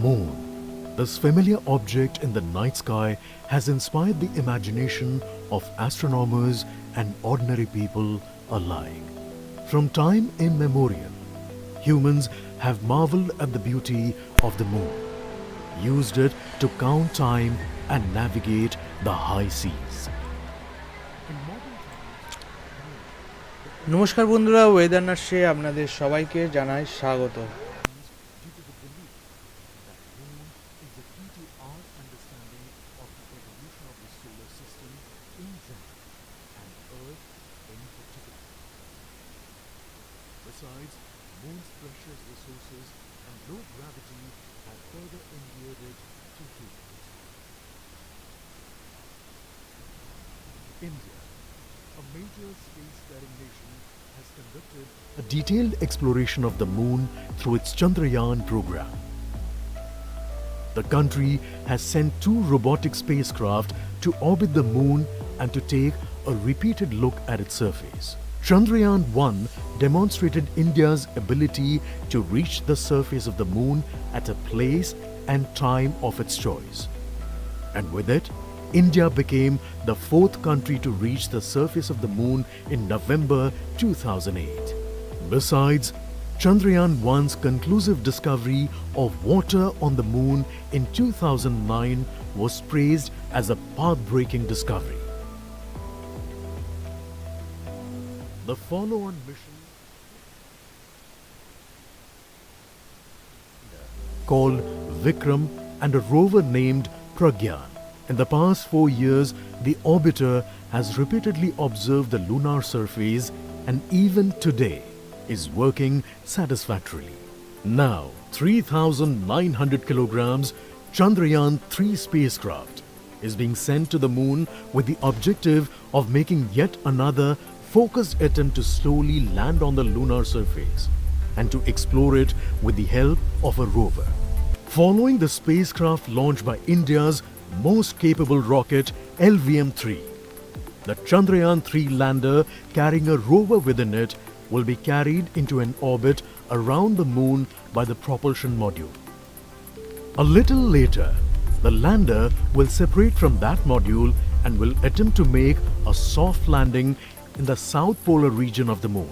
moon. This familiar object in the night sky has inspired the imagination of astronomers and ordinary people alike. From time immemorial, humans have marveled at the beauty of the moon, used it to count time and navigate the high seas. নমস্কার বন্ধুরা, weather নার্সে আপনাদের সবাইকে জানাই স্বাগত। Besides, moon's precious resources and low gravity have further endeared it to humans. India, a major spacefaring nation, has conducted a detailed exploration of the moon through its Chandrayaan program. The country has sent 2 robotic spacecraft to orbit the moon and to take a repeated look at its surface. Chandrayaan 1 demonstrated India's ability to reach the surface of the moon at a place and time of its choice. And with it, India became the 4th country to reach the surface of the moon in November 2008. Besides, Chandrayaan 1's conclusive discovery of water on the moon in 2009 was praised as a path-breaking discovery. The follow-on mission called Vikram and a rover named Pragyan. In the past 4 years, the orbiter has repeatedly observed the lunar surface and even today is working satisfactorily. Now, 3,900 kilograms Chandrayaan 3 spacecraft is being sent to the moon with the objective of making yet another focused attempt to slowly land on the lunar surface and to explore it with the help of a rover. Following the spacecraft launched by India's most capable rocket LVM-3, the Chandrayaan 3 lander carrying a rover within it will be carried into an orbit around the moon by the propulsion module. A little later, the lander will separate from that module and will attempt to make a soft landing in the south polar region of the moon.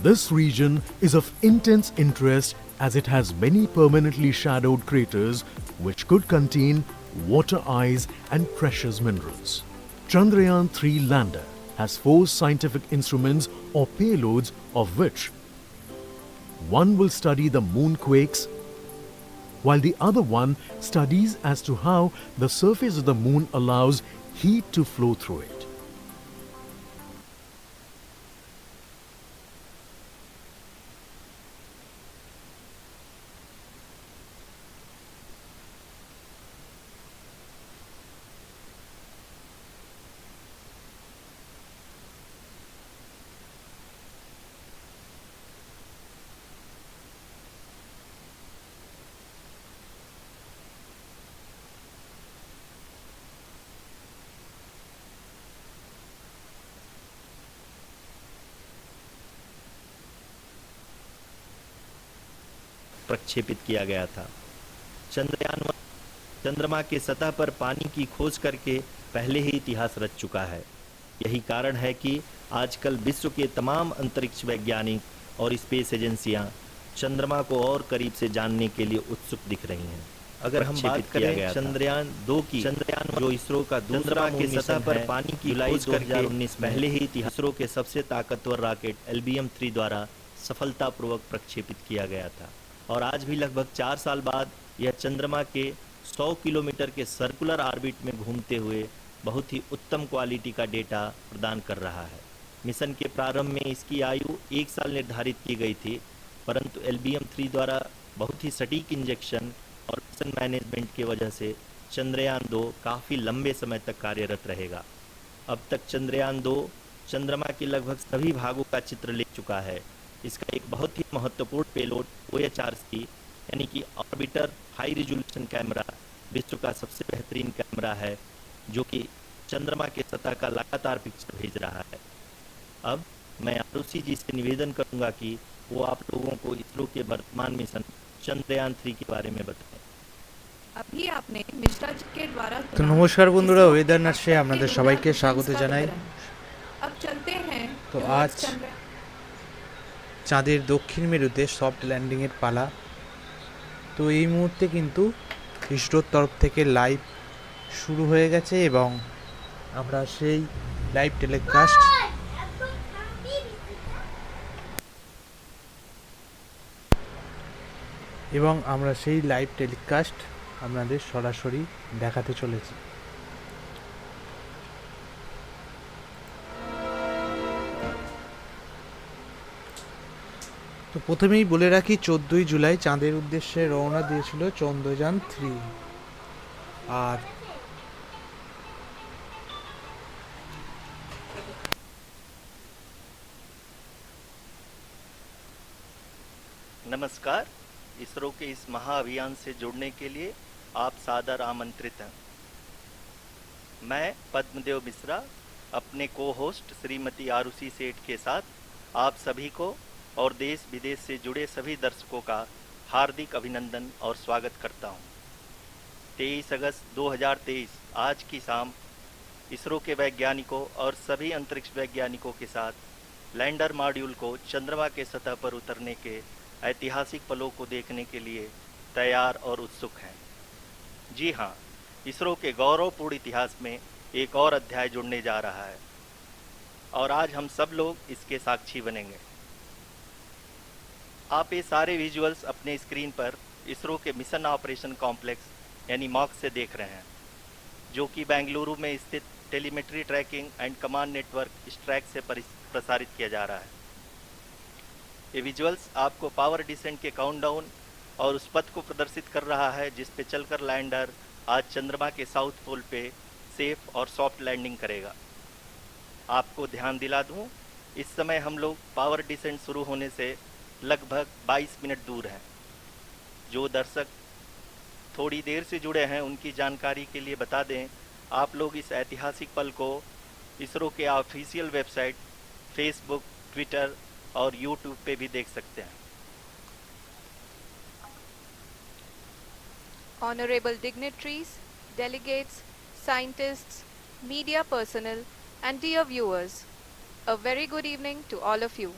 This region is of intense interest as it has many permanently shadowed craters which could contain water ice and precious minerals. Chandrayaan 3 lander has 4 scientific instruments or payloads, of which one will study the moonquakes, while the other one studies as to how the surface of the moon allows heat to flow through it. प्रक्षेपित किया गया था। चंद्रयान चंद्रमा के सतह पर पानी की खोज करके पहले ही इतिहास रच चुका है। यही कारण है कि आजकल विश्व के तमाम अंतरिक्ष वैज्ञानिक और स्पेस एजेंसियां चंद्रमा को और करीब से जानने के लिए उत्सुक दिख रही हैं। अगर हम बात करें चंद्रयान 2 की, चंद्रयान जो इसरो का दूसरा के सतह पर पानी की जुलाई 2019 पहले ही इसरो के सबसे ताकतवर रॉकेट LBM-3 द्वारा सफलतापूर्वक प्रक्षेपित किया गया था और आज भी लगभग 4 साल बाद यह चंद्रमा के 100 किलोमीटर के सर्कुलर ऑर्बिट में घूमते हुए बहुत ही उत्तम क्वालिटी का डेटा प्रदान कर रहा है। मिशन के प्रारंभ में इसकी आयु 1 साल निर्धारित की गई थी, परंतु LBM-3 द्वारा बहुत ही सटीक इंजेक्शन और मिशन मैनेजमेंट की वजह से चंद्रयान 2 काफ़ी लंबे समय तक कार्यरत रहेगा। अब तक चंद्रयान 2 चंद्रमा के लगभग सभी भागों का चित्र ले चुका है। इसका एक बहुत ही महत्वपूर्ण पेलोड OHRC यानी कि ऑर्बिटर हाई रिजोल्यूशन कैमरा विश्व का सबसे बेहतरीन कैमरा है, जो कि चंद्रमा के सतह का लगातार पिक्चर भेज रहा है। अब मैं आरुषि जी से निवेदन करूंगा कि वो आप लोगों को इसरो के वर्तमान मिशन चंद्रयान 3 के बारे में बताएं। अभी आपने मिश्रा जी के द्वारा তো নমস্কার বন্ধুরা, ওয়েদার নার্সে আপনাদের সবাইকে স্বাগত জানাই। अब चलते हैं তো towards আজ চাঁদের দক্ষিণ মেরুতে সফট ল্যান্ডিংয়ের পালা। তো এই মুহূর্তে কিন্তু ইসরোর তরফ থেকে লাইভ শুরু হয়ে গেছে এবং আমরা সেই লাইভ টেলিকাস্ট আপনাদের সরাসরি দেখাতে চলেছি। তো প্রথমেই বলে রাখি, 14ই জুলাই চাঁদের উদ্দেশ্যে রওনা দিয়েছিল চন্দ্রযান 3। আর नमस्कार। इसरो के इस महाअभियान से जुड़ने के लिए आप सादर आमंत्रित हैं। मैं पद्मदेव मिश्रा अपने को होस्ट श्रीमती आरुषि सेठ के साथ आप सभी को और देश विदेश से जुड़े सभी दर्शकों का हार्दिक अभिनंदन और स्वागत करता हूं। 23 अगस्त 2023 आज की शाम इसरो के वैज्ञानिकों और सभी अंतरिक्ष वैज्ञानिकों के साथ लैंडर मॉड्यूल को चंद्रमा के सतह पर उतरने के ऐतिहासिक पलों को देखने के लिए तैयार और उत्सुक हैं। जी हाँ, इसरो के गौरवपूर्ण इतिहास में एक और अध्याय जुड़ने जा रहा है और आज हम सब लोग इसके साक्षी बनेंगे। आप ये सारे विजुअल्स अपने स्क्रीन पर इसरो के मिशन ऑपरेशन कॉम्प्लेक्स यानी मॉक से देख रहे हैं, जो कि बेंगलुरु में स्थित telemetry tracking and command network ISTRAC से प्रसारित किया जा रहा है। ये विजुअल्स आपको पावर डिसेंट के काउंटडाउन और उस पथ को प्रदर्शित कर रहा है जिस पे चलकर लैंडर आज चंद्रमा के साउथ पोल पे सेफ और सॉफ्ट लैंडिंग करेगा। आपको ध्यान दिला दूं, इस समय हम लोग पावर डिसेंट शुरू होने से लगभग 22 मिनट दूर हैं। जो दर्शक थोड़ी देर से जुड़े हैं उनकी जानकारी के लिए बता दें, आप लोग इस ऐतिहासिक पल को इसरो के ऑफिशियल वेबसाइट, फेसबुक, ट्विटर और यूट्यूब पे भी देख सकते हैं। honorable dignitaries, delegates, scientists, media personnel, and dear viewers, a very good evening to all of you.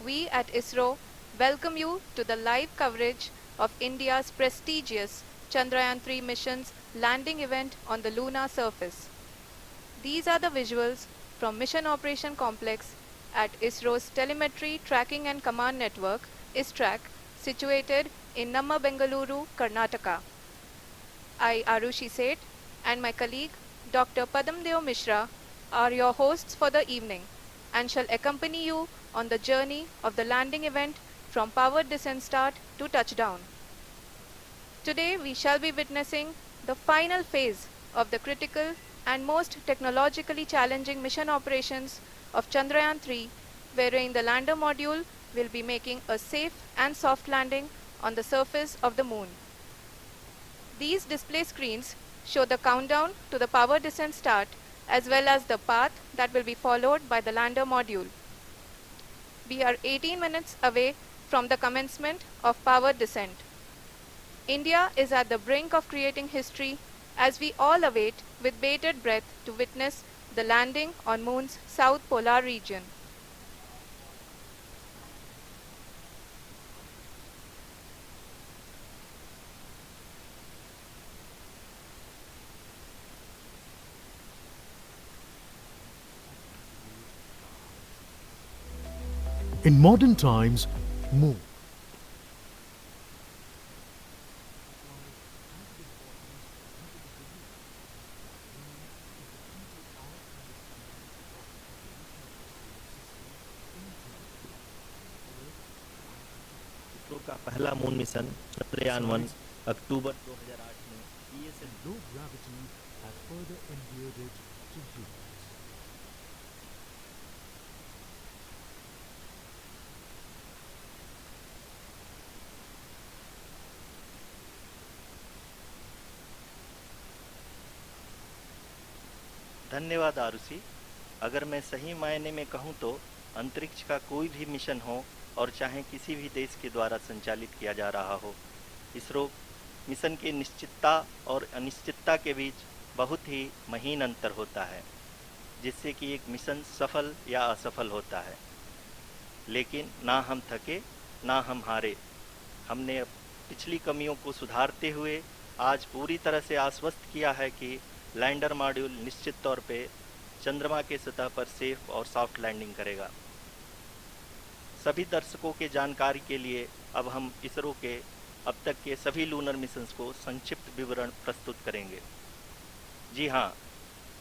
We at ISRO welcome you to the live coverage of India's prestigious Chandrayaan 3 mission's landing event on the lunar surface. These are the visuals from Mission Operation Complex at ISRO's Telemetry Tracking and Command Network, ISTRAC, situated in Namma, Bengaluru, Karnataka. I, Arushi Seth, and my colleague, Dr. Padamdeo Mishra, are your hosts for the evening and shall accompany you on the journey of the landing event from powered descent start to touchdown. Today, we shall be witnessing the final phase of the critical and most technologically challenging mission operations of Chandrayaan 3, wherein the lander module will be making a safe and soft landing on the surface of the moon. These display screens show the countdown to the power descent start as well as the path that will be followed by the lander module. We are 18 minutes away from the commencement of power descent. India is at the brink of creating history as we all await with bated breath to witness the landing on Moon's south polar region. In modern times, Moon. ISRO का पहला moon mission Chandrayaan 1 अक्टूबर 2008 में Low gravity has further endeared it to humans. धन्यवाद आरुषि। अगर मैं सही मायने में कहूँ तो अंतरिक्ष का कोई भी मिशन हो, और चाहे किसी भी देश के द्वारा संचालित किया जा रहा हो, इसरो मिशन के निश्चितता और अनिश्चितता के बीच बहुत ही महीन अंतर होता है, जिससे कि एक मिशन सफल या असफल होता है। लेकिन ना हम थके ना हम हारे। हमने पिछली कमियों को सुधारते हुए आज पूरी तरह से आश्वस्त किया है कि लैंडर मॉड्यूल निश्चित तौर पे चंद्रमा के सतह पर सेफ और सॉफ्ट लैंडिंग करेगा। सभी दर्शकों के जानकारी के लिए अब हम इसरो के अब तक के सभी लूनर मिशंस को संक्षिप्त विवरण प्रस्तुत करेंगे। जी हाँ,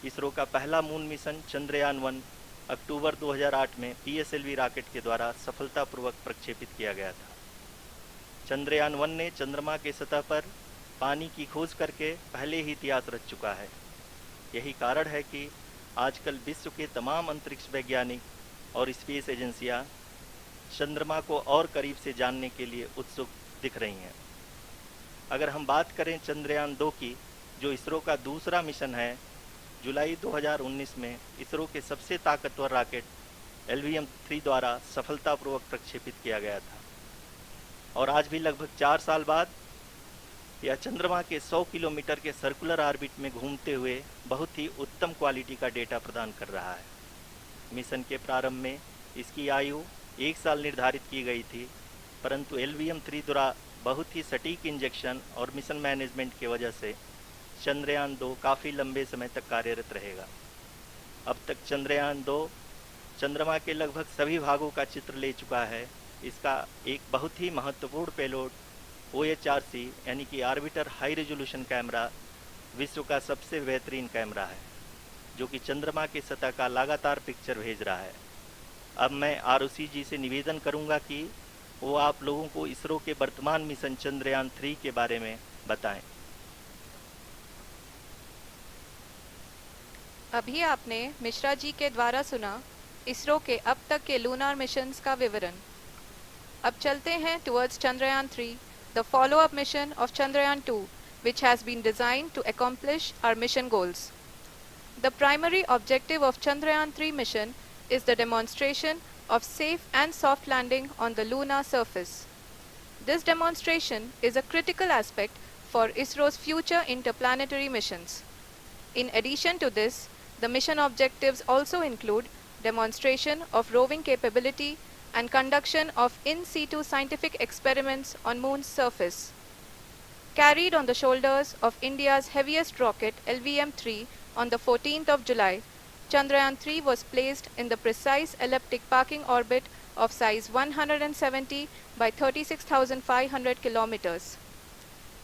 इसरो का पहला मून मिशन चंद्रयान 1 अक्टूबर 2008 में PSLV रॉकेट के द्वारा सफलतापूर्वक प्रक्षेपित किया गया था। चंद्रयान 1 ने चंद्रमा के सतह पर पानी की खोज करके पहले ही इतिहास रच चुका है। यही कारण है कि आजकल विश्व के तमाम अंतरिक्ष वैज्ञानिक और स्पेस एजेंसियां चंद्रमा को और करीब से जानने के लिए उत्सुक दिख रही हैं। अगर हम बात करें चंद्रयान 2 की, जो इसरो का दूसरा मिशन है, जुलाई 2019 में इसरो के सबसे ताकतवर रॉकेट LVM-3 द्वारा सफलतापूर्वक प्रक्षेपित किया गया था और आज भी लगभग 4 साल बाद यह चंद्रमा के 100 किलोमीटर के सर्कुलर ऑर्बिट में घूमते हुए बहुत ही उत्तम क्वालिटी का डेटा प्रदान कर रहा है। मिशन के प्रारंभ में इसकी आयु 1 साल निर्धारित की गई थी, परंतु LVM-3 द्वारा बहुत ही सटीक इंजेक्शन और मिशन मैनेजमेंट की वजह से चंद्रयान 2 काफ़ी लंबे समय तक कार्यरत रहेगा। अब तक चंद्रयान 2 चंद्रमा के लगभग सभी भागों का चित्र ले चुका है। इसका एक बहुत ही महत्वपूर्ण पेलोड OHRC यानी कि ऑर्बिटर हाई रेजोल्यूशन कैमरा विश्व का सबसे बेहतरीन कैमरा है, जो कि चंद्रमा की सतह का लगातार पिक्चर भेज रहा है। अब मैं ROC जी से निवेदन करूंगा कि वो आप लोगों को इसरो के वर्तमान मिशन चंद्रयान 3 के बारे में बताएं। अभी आपने मिश्रा जी के द्वारा सुना इसरो के अब तक के लूनार मिशंस का विवरण। अब चलते हैं towards Chandrayaan 3, the follow-up mission of Chandrayaan 2, which has been designed to accomplish our mission goals. The primary objective of Chandrayaan 3 mission is the demonstration of safe and soft landing on the lunar surface. This demonstration is a critical aspect for ISRO's future interplanetary missions. In addition to this, the mission objectives also include demonstration of roving capability and conduction of in situ scientific experiments on Moon's surface. Carried on the shoulders of India's heaviest rocket LVM-3 on the 14th of July, Chandrayaan 3 was placed in the precise elliptic parking orbit of size 170 by 36,500 kilometers.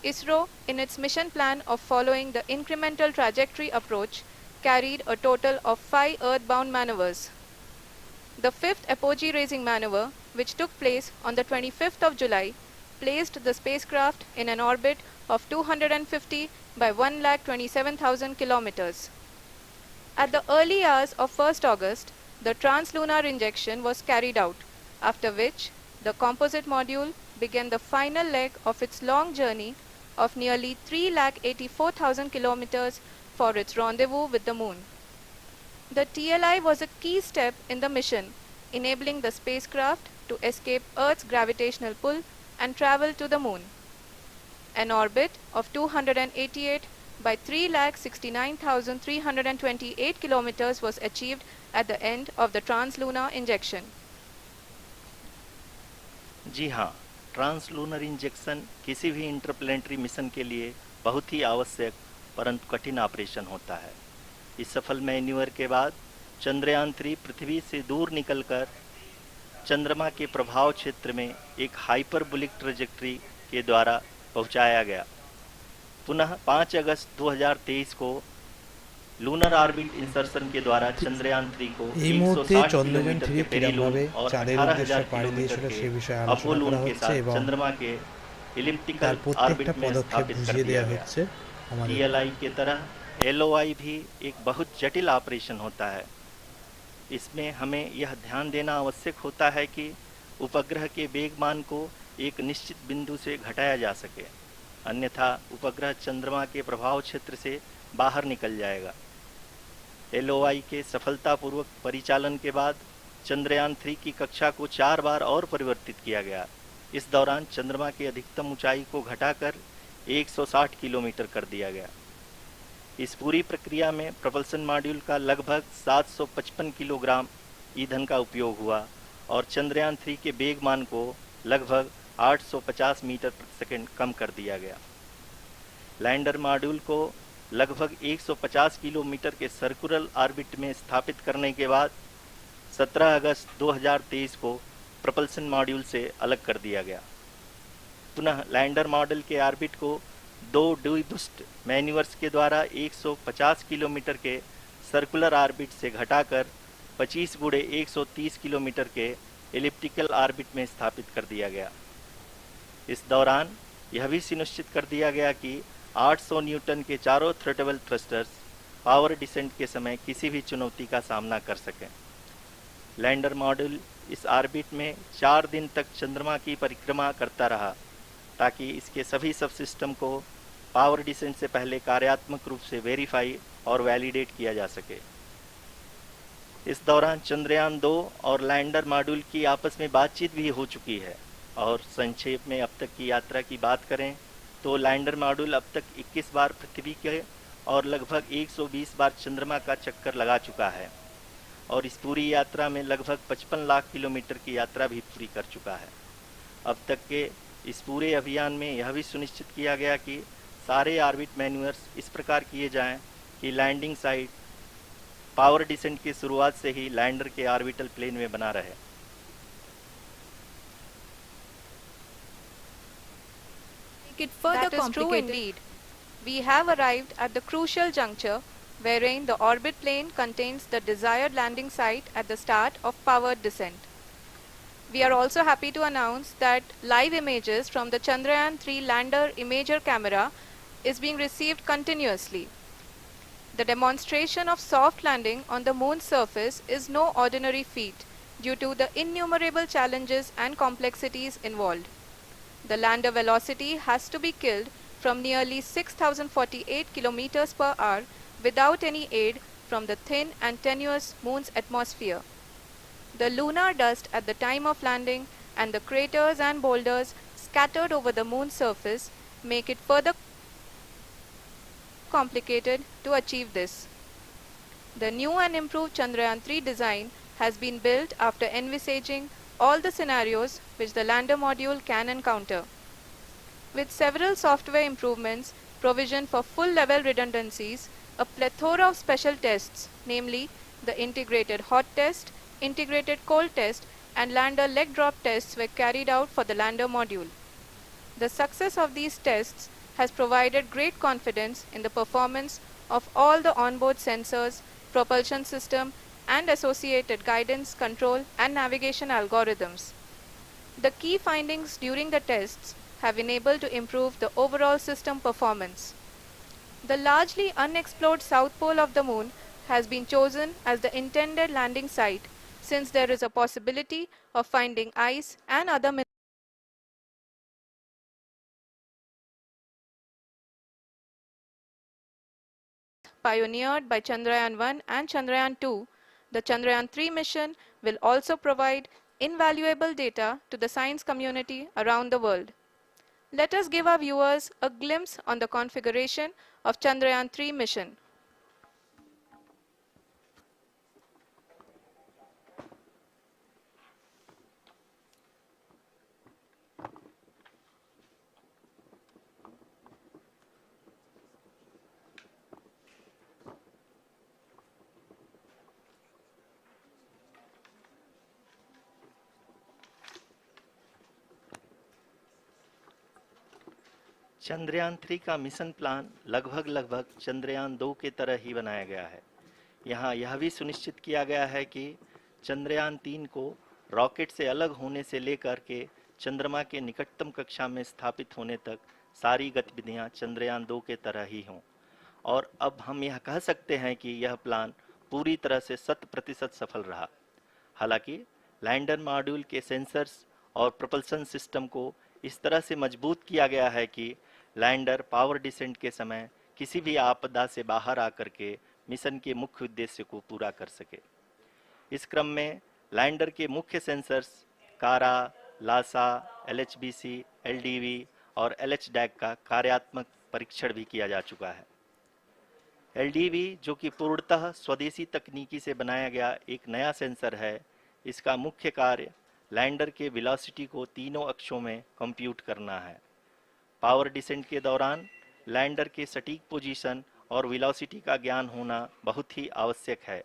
ISRO, in its mission plan of following the incremental trajectory approach, carried a total of 5 earthbound maneuvers. The fifth apogee raising maneuver, which took place on the 25th of July, placed the spacecraft in an orbit of 250 by 1,27,000 kilometers. At the early hours of 1st August, the translunar injection was carried out, after which the composite module began the final leg of its long journey of nearly 3,84,000 kilometers for its rendezvous with the Moon. The TLI was a key step in the mission, enabling the spacecraft to escape Earth's gravitational pull and travel to the Moon. An orbit of 288 by 3,69,328 kilometers was achieved at the end of the translunar injection. जी हाँ, translunar injection किसी भी interplanetary mission के लिए बहुत ही आवश्यक परंतु कठिन operation होता है। इस सफल मैन्यूवर के बाद चंद्रयान 3 पृथ्वी से दूर निकलकर चंद्रमा के प्रभाव क्षेत्र में एक हाइपरबोलिक ट्रेजेक्टरी के द्वारा पहुंचाया गया। पुनः 5 अगस्त 2023 को लूनर ऑर्बिट इंसर्शन के द्वारा चंद्रयान 3 को এই মুহূর্তে 160 চন্দ্রযান किलोमीटर 3 के কিরকমভাবে पेरिलून और চাঁদের 18,000 উদ্দেশ্যে পাড়ি किलोमीटर দিয়েছিল সে के বিষয়ে আলোচনা अपोलोन করা के হচ্ছে साथ এবং चंद्रमा के তার इलिप्टिकल প্রত্যেকটা ऑर्बिट में পদক্ষেপ स्थापित कर বুঝিয়ে दिया দেওয়া गया। হচ্ছে আমাদের। TLI की तरह LOI भी एक बहुत जटिल ऑपरेशन होता है। इसमें हमें यह ध्यान देना आवश्यक होता है कि उपग्रह के वेगमान को एक निश्चित बिंदु से घटाया जा सके, अन्यथा उपग्रह चंद्रमा के प्रभाव क्षेत्र से बाहर निकल जाएगा। LOI के सफलतापूर्वक परिचालन के बाद चंद्रयान 3 की कक्षा को 4 बार और परिवर्तित किया गया। इस दौरान चंद्रमा की अधिकतम ऊंचाई को घटाकर 160 किलोमीटर कर दिया गया। इस पूरी प्रक्रिया में propulsion मॉड्यूल का लगभग 755 किलोग्राम ईंधन का उपयोग हुआ और चंद्रयान 3 के वेगमान को लगभग 850 मीटर प्रति सेकंड कम कर दिया गया। लैंडर मॉड्यूल को लगभग 150 किलोमीटर के सर्कुलर ऑर्बिट में स्थापित करने के बाद 17 अगस्त 2023 को propulsion मॉड्यूल से अलग कर दिया गया। पुनः लैंडर मॉडल के ऑर्बिट को 2 ड्यूबूस्ट मैन्यूवर्स के द्वारा 150 किलोमीटर के सर्कुलर ऑर्बिट से घटाकर 25 गुणे 130 किलोमीटर के एलिप्टिकल ऑर्बिट में स्थापित कर दिया गया। इस दौरान यह भी सुनिश्चित कर दिया गया कि 800 न्यूटन के चारों थ्रोटेबल थ्रस्टर्स पावर डिसेंट के समय किसी भी चुनौती का सामना कर सकें। लैंडर मॉड्यूल इस ऑर्बिट में 4 दिन तक चंद्रमा की परिक्रमा करता रहा ताकि इसके सभी सब सिस्टम को पावर डिसेंट से पहले कार्यात्मक रूप से वेरीफाई और वैलिडेट किया जा सके। इस दौरान चंद्रयान 2 और लैंडर मॉड्यूल की आपस में बातचीत भी हो चुकी है और संक्षेप में अब तक की यात्रा की बात करें तो लैंडर मॉड्यूल अब तक 21 बार पृथ्वी के और लगभग 120 बार चंद्रमा का चक्कर लगा चुका है और इस पूरी यात्रा में लगभग 55 लाख किलोमीटर की यात्रा भी पूरी कर चुका है। अब तक के इस पूरे अभियान में यह भी सुनिश्चित किया गया कि सारे ऑर्बिट मैन्यूअर्स इस प्रकार किए जाएं कि लैंडिंग साइट पावर डिसेंट की शुरुआत से ही लैंडर के ऑर्बिटल प्लेन में बना रहे। Make it further That is true complicated. indeed. We have arrived at the crucial juncture wherein the orbit plane contains the desired landing site at the start of powered descent. We are also happy to announce that live images from the Chandrayaan 3 lander imager camera is being received continuously. The demonstration of soft landing on the moon's surface is no ordinary feat due to the innumerable challenges and complexities involved. The lander velocity has to be killed from nearly 6,048 kilometers per hour without any aid from the thin and tenuous moon's atmosphere. The lunar dust at the time of landing and the craters and boulders scattered over the moon's surface make it further complicated to achieve this. The new and improved Chandrayaan 3 design has been built after envisaging all the scenarios which the lander module can encounter. With several software improvements, provision for full level redundancies, a plethora of special tests, namely the integrated hot test, integrated cold test, and lander leg drop tests were carried out for the lander module. The success of these tests has provided great confidence in the performance of all the onboard sensors, propulsion system, and associated guidance, control, and navigation algorithms. The key findings during the tests have enabled to improve the overall system performance. The largely unexplored south pole of the moon has been chosen as the intended landing site since there is a possibility of finding ice and other pioneered by Chandrayaan 1 and Chandrayaan 2. The Chandrayaan 3 mission will also provide invaluable data to the science community around the world. Let us give our viewers a glimpse on the configuration of Chandrayaan 3 mission. Chandrayaan 3 का mission plan लगभग चंद्रयान 2 के तरह ही बनाया गया है। यहाँ यह भी सुनिश्चित किया गया है कि चंद्रयान 3 को रॉकेट से अलग होने से लेकर के चंद्रमा के निकटतम कक्षा में स्थापित होने तक सारी गतिविधियाँ चंद्रयान 2 के तरह ही हों। और अब हम यह कह सकते हैं कि यह प्लान पूरी तरह से 100% सफल रहा। हालांकि लैंडर मॉड्यूल के सेंसर्स और प्रोपल्शन सिस्टम को इस तरह से मजबूत किया गया है कि लैंडर पावर डिसेंट के समय किसी भी आपदा से बाहर आकर के मिशन के मुख्य उद्देश्य को पूरा कर सके। इस क्रम में लैंडर के मुख्य सेंसर्स कारा, लासा, एलएचबीसी, एलडीवी और एलएचडैक का कार्यात्मक परीक्षण भी किया जा चुका है। एलडीवी, जो कि पूर्णतः स्वदेशी तकनीकी से बनाया गया एक नया सेंसर है, इसका मुख्य कार्य लैंडर के वेलोसिटी को तीनों अक्षों में कंप्यूट करना है। पावर डिसेंट के दौरान लैंडर के सटीक पोजीशन और वेलोसिटी का ज्ञान होना बहुत ही आवश्यक है।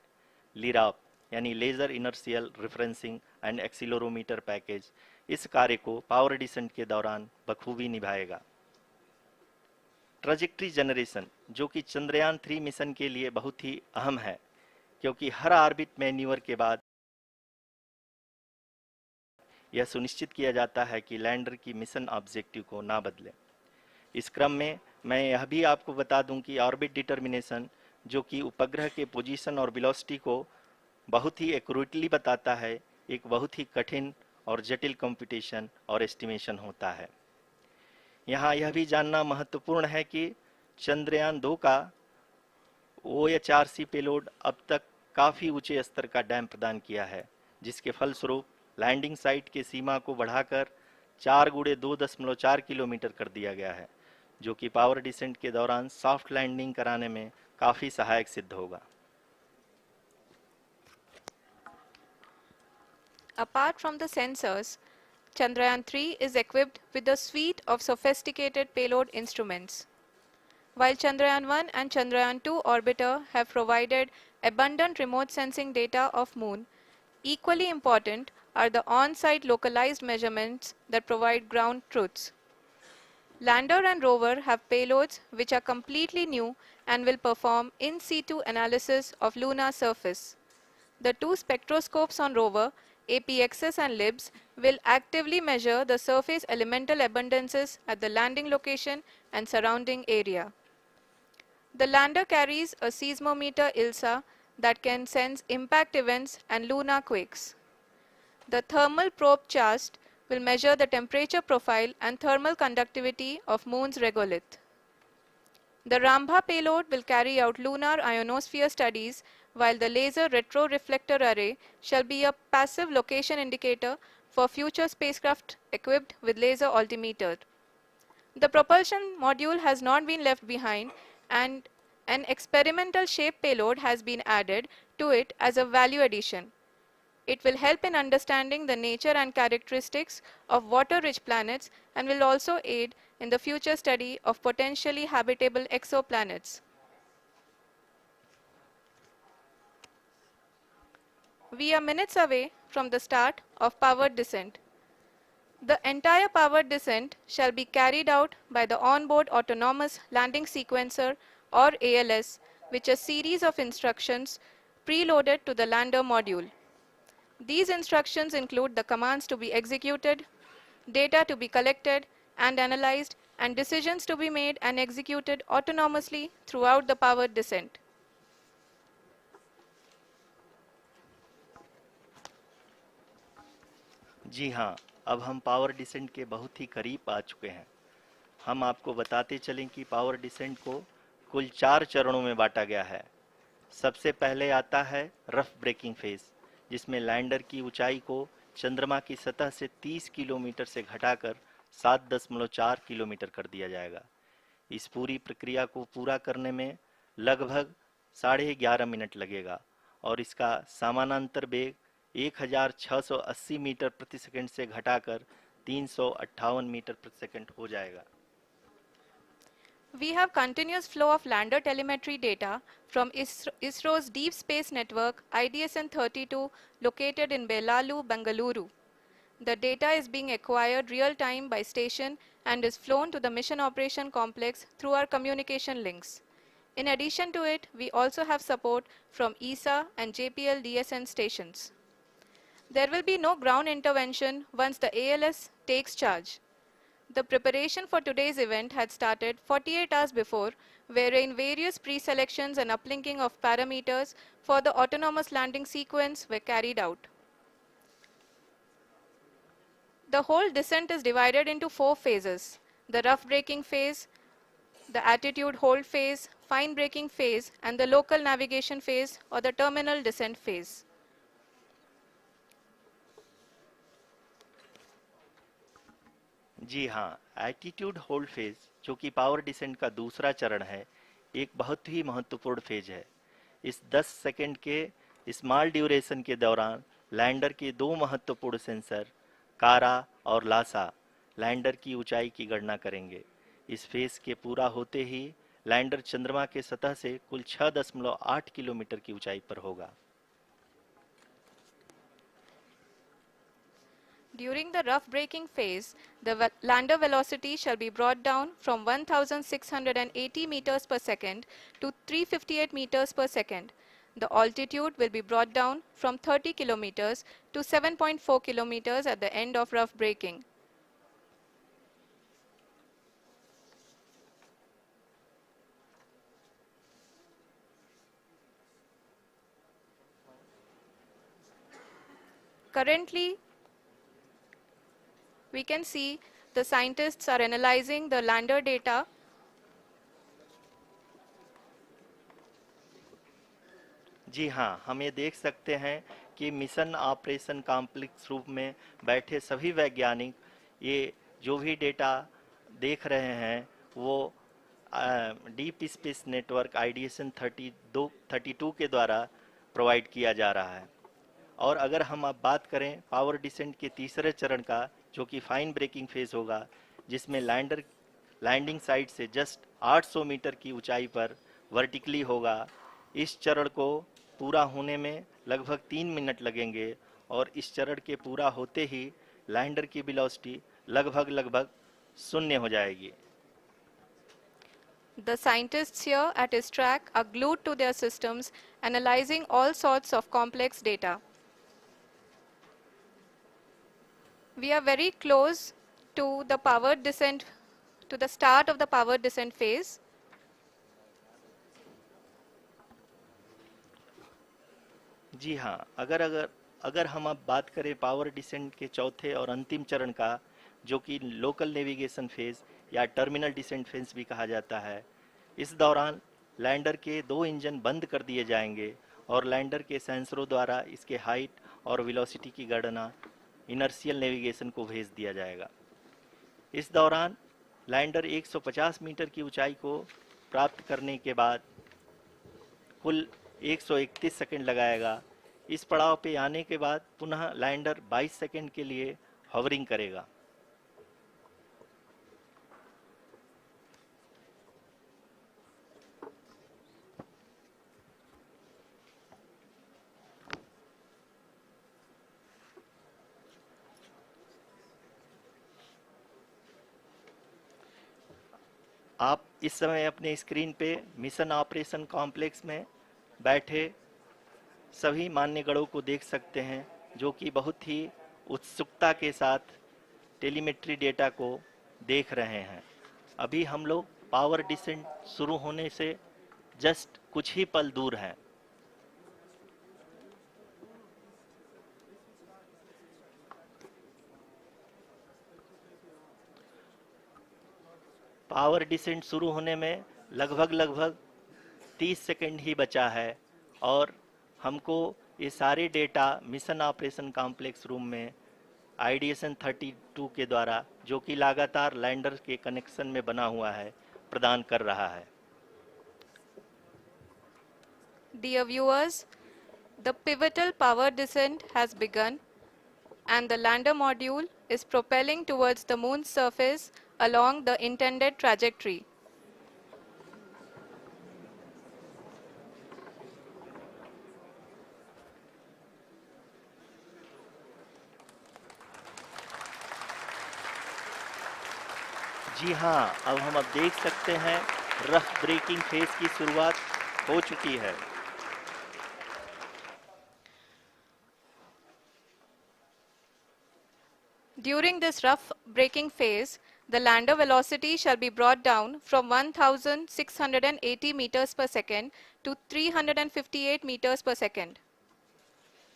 लिराप यानी laser inertial referencing and accelerometer package इस कार्य को पावर डिसेंट के दौरान बखूबी निभाएगा। ट्रैजेक्टरी जनरेशन, जो कि चंद्रयान 3 मिशन के लिए बहुत ही अहम है, क्योंकि हर ऑर्बिट मैन्यूवर के बाद यह सुनिश्चित किया जाता है कि लैंडर की मिशन ऑब्जेक्टिव को ना बदले। इस क्रम में मैं यह भी आपको बता दूं कि ऑर्बिट डिटर्मिनेशन, जो कि उपग्रह के पोजीशन और वेलोसिटी को बहुत ही एक्यूरेटली बताता है, एक बहुत ही कठिन और जटिल कंप्यूटेशन और एस्टिमेशन होता है। यहाँ यह भी जानना महत्वपूर्ण है कि चंद्रयान 2 का OHRC पेलोड अब तक काफ़ी ऊंचे स्तर का डैम प्रदान किया है, जिसके फलस्वरूप लैंडिंग साइट के सीमा को बढ़ाकर 4x2.4 किलोमीटर कर दिया गया है, जो कि पावर डिसेंट के दौरान सॉफ्ट लैंडिंग कराने में काफ़ी सहायक सिद्ध होगा। Apart from the sensors, Chandrayaan 3 is equipped with a suite of sophisticated payload instruments. While Chandrayaan 1 and Chandrayaan 2 orbiter have provided abundant remote sensing data of Moon, equally important are the on-site localized measurements that provide ground truths. Lander and rover have payloads which are completely new and will perform in situ analysis of lunar surface. The two spectroscopes on rover, APXS and LIBS, will actively measure the surface elemental abundances at the landing location and surrounding area. The lander carries a seismometer ILSA that can sense impact events and lunar quakes. The thermal probe CHAST will measure the temperature profile and thermal conductivity of Moon's regolith. The Rambha payload will carry out lunar ionosphere studies, while the laser retroreflector array shall be a passive location indicator for future spacecraft equipped with laser altimeter. The propulsion module has not been left behind, and an experimental shape payload has been added to it as a value addition. It will help in understanding the nature and characteristics of water-rich planets and will also aid in the future study of potentially habitable exoplanets. We are minutes away from the start of powered descent. The entire powered descent shall be carried out by the onboard autonomous landing sequencer, or ALS, which is a series of instructions preloaded to the lander module. These instructions include the commands to be executed, data to be collected and analyzed, and decisions to be made and executed autonomously throughout the powered descent. जी हाँ, अब हम power descent के बहुत ही करीब आ चुके हैं। हम आपको बताते चलें कि पावर डिसेंट को कुल 4 चरणों में बांटा गया है। सबसे पहले आता है रफ ब्रेकिंग फेज, जिसमें लैंडर की ऊंचाई को चंद्रमा की सतह से 30 किलोमीटर से घटाकर 7.4 किलोमीटर कर दिया जाएगा। इस पूरी प्रक्रिया को पूरा करने में लगभग 11.5 मिनट लगेगा और इसका समानांतर वेग 1680 मीटर प्रति सेकंड से घटाकर 358 मीटर प्रति सेकंड हो जाएगा। We have continuous flow of lander telemetry data from ISRO's Deep Space Network IDSN-32 located in Belalu, Bengaluru. The data is being acquired real-time by station and is flown to the Mission Operation Complex through our communication links. In addition to it, we also have support from ESA and JPL DSN stations. There will be no ground intervention once the ALS takes charge. The preparation for today's event had started 48 hours before, wherein various pre-selections and uplinking of parameters for the autonomous landing sequence were carried out. The whole descent is divided into 4 phases: the rough braking phase, the attitude hold phase, fine braking phase, and the local navigation phase or the terminal descent phase. जी हाँ, attitude hold phase, जो कि power descent का दूसरा चरण है, एक बहुत ही महत्वपूर्ण फेज है। इस 10 सेकंड के स्मॉल ड्यूरेशन के दौरान लैंडर के दो महत्वपूर्ण सेंसर, कारा और लासा, लैंडर की ऊंचाई की गणना करेंगे। इस फेज के पूरा होते ही लैंडर चंद्रमा के सतह से कुल 6.8 किलोमीटर की ऊंचाई पर होगा। During the rough braking phase, the lander velocity shall be brought down from 1680 meters per second to 358 meters per second. The altitude will be brought down from 30 kilometers to 7.4 kilometers at the end of rough braking. Currently, we can see the scientists are analyzing the lander data. जी हाँ, हम ये देख सकते हैं कि mission operation complex रूप में बैठे सभी वैज्ञानिक ये जो भी डेटा देख रहे हैं वो डीप स्पेस नेटवर्क आईडीएसन 32 के द्वारा प्रोवाइड किया जा रहा है। और अगर हम अब बात करें पावर डिसेंट के तीसरे चरण का, जो कि फाइन ब्रेकिंग फेज होगा, जिसमें लैंडर लैंडिंग साइट से जस्ट 800 मीटर की ऊंचाई पर वर्टिकली होगा। इस चरण को पूरा होने में लगभग 3 मिनट लगेंगे और इस चरण के पूरा होते ही लैंडर की वेलोसिटी लगभग शून्य हो जाएगी। The scientists here at his track are glued to their systems, analyzing all sorts of complex data. We are very close to the power descent, to the start of the power descent phase. जी हाँ, अगर अगर अगर हम अब बात करें power descent के चौथे और अंतिम चरण का, जो कि लोकल नेविगेशन फेज या टर्मिनल डिसेंट फेज भी कहा जाता है, इस दौरान लैंडर के दो इंजन बंद कर दिए जाएंगे और लैंडर के सेंसरों द्वारा इसके हाइट और वेलोसिटी की गणना इनर्शियल नेविगेशन को भेज दिया जाएगा। इस दौरान लैंडर 150 मीटर की ऊंचाई को प्राप्त करने के बाद कुल 131 सेकंड लगाएगा। इस पड़ाव पे आने के बाद पुनः लैंडर 22 सेकंड के लिए हॉवरिंग करेगा। आप इस समय अपने स्क्रीन पे मिशन ऑपरेशन कॉम्प्लेक्स में बैठे सभी मान्यगणों को देख सकते हैं, जो कि बहुत ही उत्सुकता के साथ टेलीमेट्री डेटा को देख रहे हैं। अभी हम लोग पावर डिसेंट शुरू होने से जस्ट कुछ ही पल दूर हैं। पावर डिसेंट शुरू होने में लगभग 30 सेकंड ही बचा है और हमको ये सारे data mission operation complex room में आईडीएसन 32 के द्वारा, जो कि लगातार लैंडर के कनेक्शन में बना हुआ है, प्रदान कर रहा है। Dear viewers, the pivotal power descent has begun and the lander module is propelling towards the moon's surface along the intended trajectory. जी हाँ, अब हम देख सकते हैं रफ ब्रेकिंग फेज की शुरुआत हो चुकी है। During this rough braking phase, the lander velocity shall be brought down from 1680 meters per second to 358 meters per second.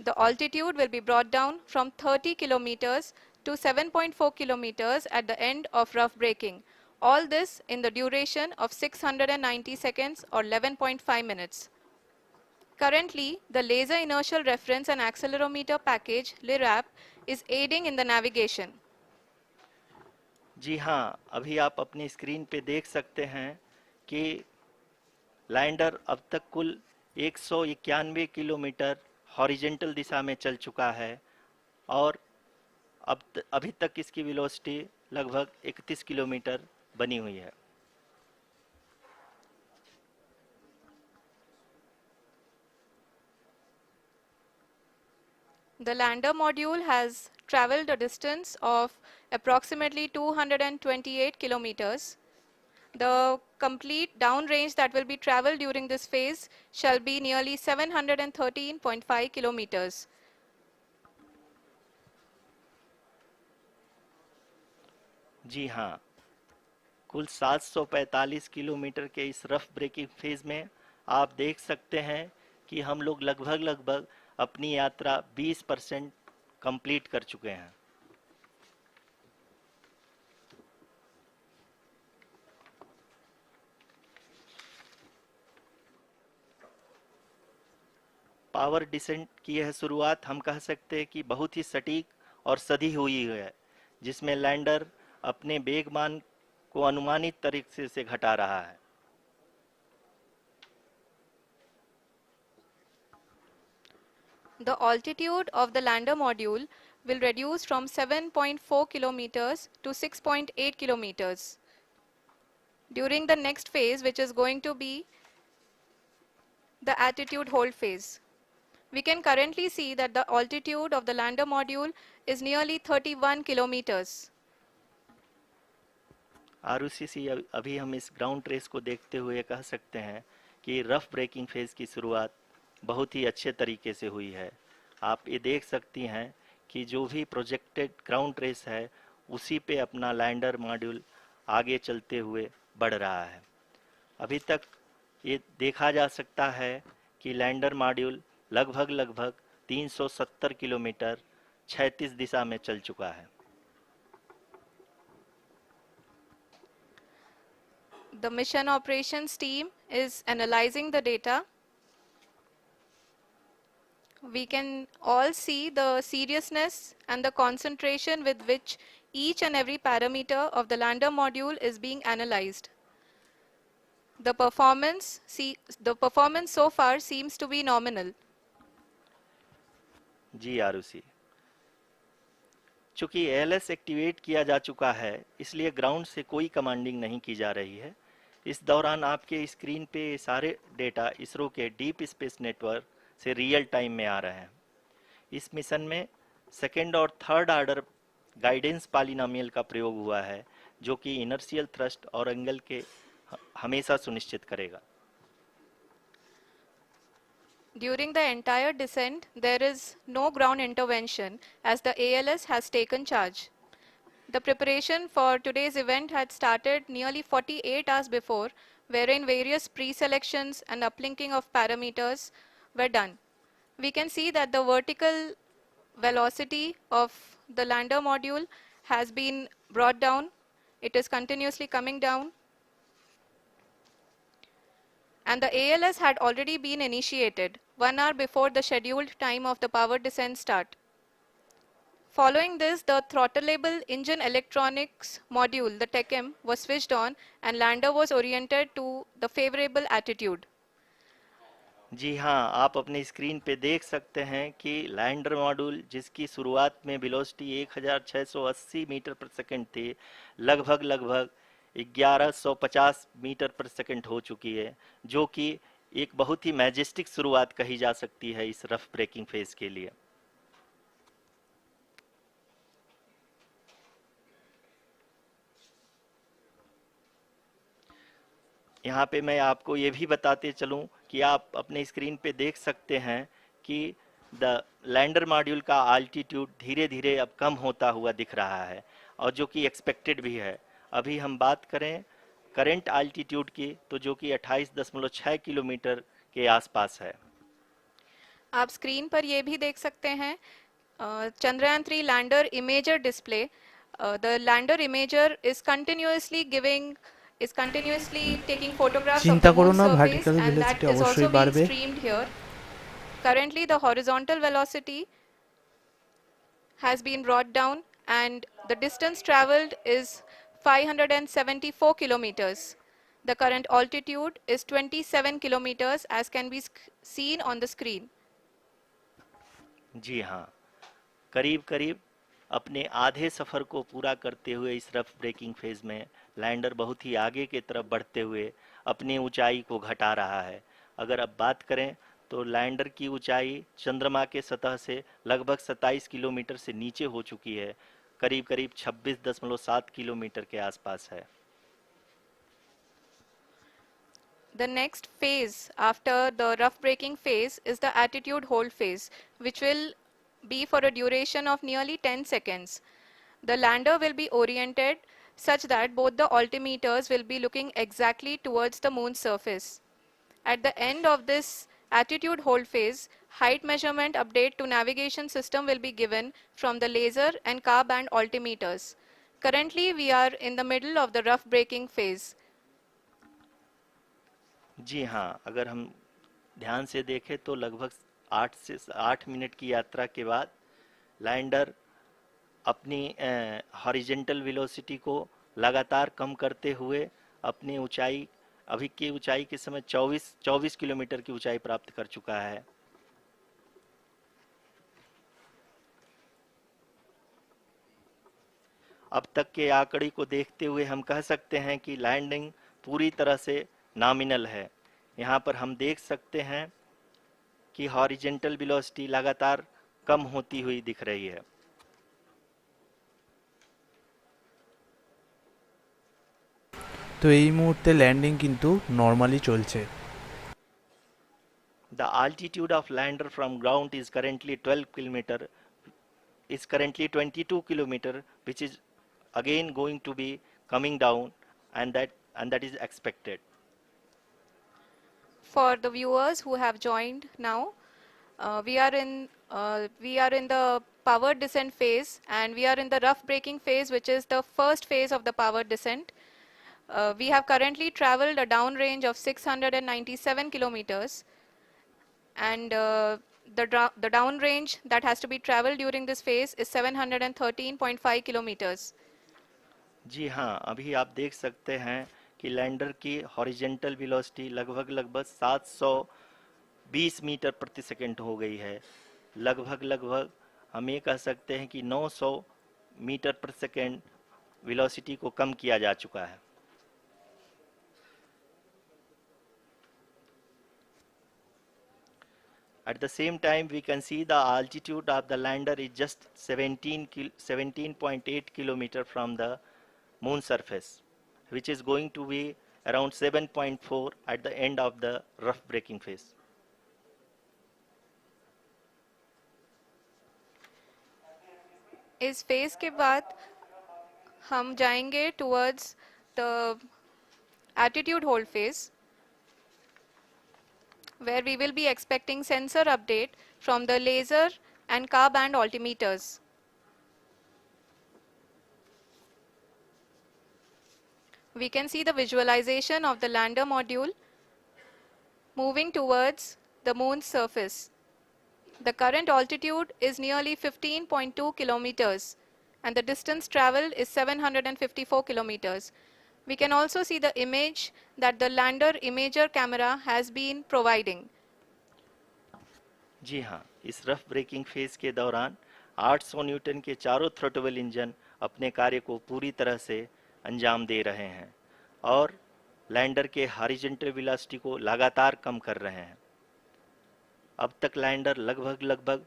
The altitude will be brought down from 30 kilometers to 7.4 kilometers at the end of rough braking. All this in the duration of 690 seconds or 11.5 minutes. Currently, the Laser Inertial Reference and Accelerometer package (LIRAP) is aiding in the navigation. जी हाँ, अभी आप अपनी screen पे देख सकते हैं कि lander अब तक कुल 191 किलोमीटर हॉरिजेंटल दिशा में चल चुका है और अभी तक इसकी वेलोसिटी लगभग 31 किलोमीटर बनी हुई है। The lander module has traveled a distance of approximately 228 kilometers. The complete downrange that will be traveled during this phase shall be nearly 713.5 kilometers. जी हाँ, कुल 745 किलोमीटर के इस रफ ब्रेकिंग फेज में आप देख सकते हैं कि हम लोग लगभग अपनी यात्रा 20% कंप्लीट कर चुके हैं। पावर डिसेंट की यह शुरुआत हम कह सकते हैं कि बहुत ही सटीक और सधी हुई है, जिसमें लैंडर अपने वेगमान को अनुमानित तरीके से घटा रहा है। The altitude of the lander module will reduce from 7.4 kilometers to 6.8 kilometers during the next phase, which is going to be the attitude hold phase. We can currently see that the altitude of the lander module is nearly 31 kilometers. आरयूसीसी अभी हम इस ground trace को देखते हुए कह सकते हैं कि रफ ब्रेकिंग फेज की शुरुआत बहुत ही अच्छे तरीके से हुई है। आप ये देख सकती हैं कि जो भी प्रोजेक्टेड ग्राउंड ट्रेस है उसी पे अपना लैंडर मॉड्यूल आगे चलते हुए बढ़ रहा है। अभी तक ये देखा जा सकता है कि लैंडर मॉड्यूल लगभग 370 किलोमीटर क्षैतिज दिशा में चल चुका है। The mission operations team is analyzing the data. We can all see the seriousness and the concentration with which each and every parameter of the lander module is being analyzed. The performance so far seems to be nominal. जी आरुषि, चूंकि ALS activate किया जा चुका है इसलिए ground से कोई commanding नहीं की जा रही है। इस दौरान आपके स्क्रीन पे सारे डेटा इसरो के डीप स्पेस नेटवर्क से रियल टाइम में आ रहे हैं। इस मिशन में सेकेंड और थर्ड ऑर्डर गाइडेंस पॉलिनोमियल का प्रयोग हुआ है जो कि इनर्शियल थ्रस्ट और एंगल के हमेशा सुनिश्चित करेगा। During the entire descent, there is no ground intervention as the ALS has taken charge. The preparation for today's event had started nearly 48 hours before, wherein various pre-selections and uplinking of parameters were done. We can see that the vertical velocity of the lander module has been brought down. It is continuously coming down. And the ALS had already been initiated 1 hour before the scheduled time of the power descent start. Following this, the throttleable engine electronics module, the TECM, was switched on and lander was oriented to the favorable attitude. जी हाँ, आप अपनी screen पे देख सकते हैं कि lander module जिसकी शुरुआत में वेलोसिटी 1680 मीटर पर सेकंड थी, लगभग 1150 मीटर पर सेकंड हो चुकी है, जो कि एक बहुत ही मैजेस्टिक शुरुआत कही जा सकती है इस रफ ब्रेकिंग फेज के लिए। यहाँ पे मैं आपको ये भी बताते चलूँ कि आप अपने स्क्रीन पे देख सकते हैं कि द लैंडर मॉड्यूल का आल्टीट्यूड धीरे धीरे अब कम होता हुआ दिख रहा है और जो कि एक्सपेक्टेड भी है। अभी हम बात करें करंट आल्टीट्यूड की तो जो कि 28.6 किलोमीटर के आसपास है। आप स्क्रीन पर ये भी देख सकते हैं Chandrayaan 3 lander imager display. The lander imager is continuously taking photographs of চিন্তা the করো moon না, surface vertical and that velocity is অবশ্যই also being বাড়বে। streamed here. Currently the horizontal velocity has been brought down and the distance traveled is 574 kilometers. The current altitude is 27 kilometers as can be seen on the screen. जी हाँ, करीब करीब अपने आधे सफ़र को पूरा करते हुए इस रफ ब्रेकिंग फेज़ में लैंडर बहुत ही आगे की तरफ बढ़ते हुए अपनी ऊंचाई को घटा रहा है। अगर अब बात करें तो लैंडर की ऊंचाई चंद्रमा के सतह से लगभग 27 किलोमीटर से नीचे हो चुकी है, करीब करीब 26.7 किलोमीटर के आसपास है। The next phase after the rough braking phase is the attitude hold phase, which will be for a duration of nearly 10 seconds. The lander will be oriented such that both the altimeters will be looking exactly towards the moon's surface. At the end of this attitude hold phase, height measurement update to navigation system will be given from the laser and car band altimeters. Currently, we are in the middle of the rough braking phase. जी हाँ, अगर हम ध्यान से देखें तो लगभग 8 minute की यात्रा के बाद लैंडर अपनी हॉरिजेंटल वेलोसिटी को लगातार कम करते हुए अपनी ऊंचाई अभी की ऊंचाई के समय 24 किलोमीटर की ऊंचाई प्राप्त कर चुका है। अब तक के आंकड़े को देखते हुए हम कह सकते हैं कि लैंडिंग पूरी तरह से नॉमिनल है। यहाँ पर हम देख सकते हैं कि हॉरिजेंटल वेलोसिटी लगातार कम होती हुई दिख रही है। তো এই মুহূর্তে ল্যান্ডিং কিন্তু নর্মালি চলছে। The altitude of lander from ground is currently 22 kilometer, which is again going to be coming down, and that is expected. For the viewers who have joined now, we are in the power descent phase, and we are in the rough braking phase, which is the first phase of the power descent. We have currently traveled a downrange of 697 kilometers, and the downrange that has to be traveled during this phase is 713.5 kilometers. जी हाँ, अभी आप देख सकते हैं कि lander की horizontal velocity लगभग 720 metre प्रति सेकंड हो गई है। लगभग हम ये कह सकते हैं कि 900 मीटर प्रति सेकंड वेलोसिटी को कम किया जा चुका है। At the same time, we can see the altitude of the lander is just 17.8 kilometer from the moon surface, which is going to be around 7.4 at the end of the rough braking phase. इस phase के बाद हम जाएंगे towards the attitude hold phase, where we will be expecting sensor update from the laser and car band altimeters. We can see the visualization of the lander module moving towards the moon's surface. The current altitude is nearly 15.2 kilometers, and the distance traveled is 754 kilometers. We can also see the image that the lander imager camera has been providing. जी हाँ, इस rough breaking phase के दौरान 800 Newton के चारों throttle engine अपने कार्य को पूरी तरह से अंजाम दे रहे हैं और लैंडर के हॉरिजॉन्टल वेलोसिटी को लगातार कम कर रहे हैं। अब तक लैंडर लगभग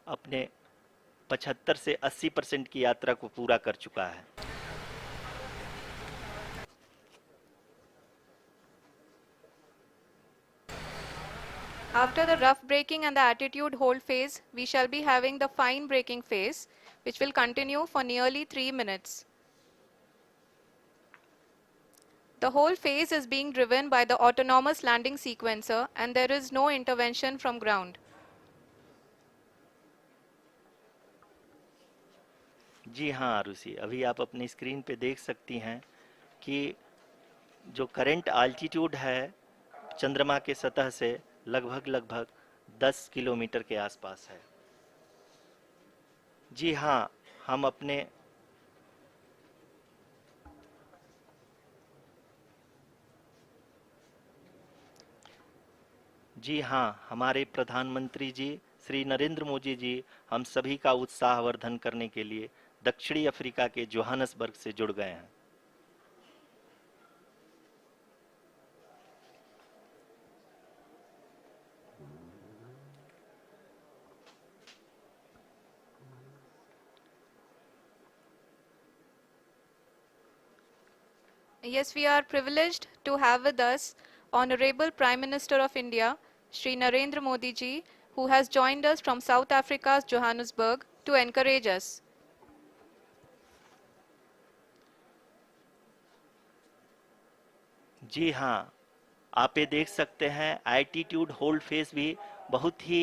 अपने 75 से 80% की यात्रा को पूरा कर चुका है। After the rough braking and the attitude hold phase, we shall be having the fine braking phase, which will continue for nearly 3 minutes. The whole phase is being driven by the autonomous landing sequencer, and there is no intervention from ground. जी हाँ आरुषि, अभी आप अपनी screen पे देख सकती हैं कि जो करंट आल्टीट्यूड है चंद्रमा के सतह से लगभग 10 किलोमीटर के आसपास है। जी हाँ, हम अपने जी हाँ, हमारे प्रधानमंत्री जी श्री नरेंद्र मोदी जी हम सभी का उत्साहवर्धन करने के लिए दक्षिणी अफ्रीका के जोहानसबर्ग से जुड़ गए हैं। Yes, we are privileged to have with us Honorable Prime Minister of India, Shri Narendra Modi ji, who has joined us from South Africa's Johannesburg to encourage us. जी हाँ, आप ये देख सकते हैं एल्टीट्यूड होल्ड फेस भी बहुत ही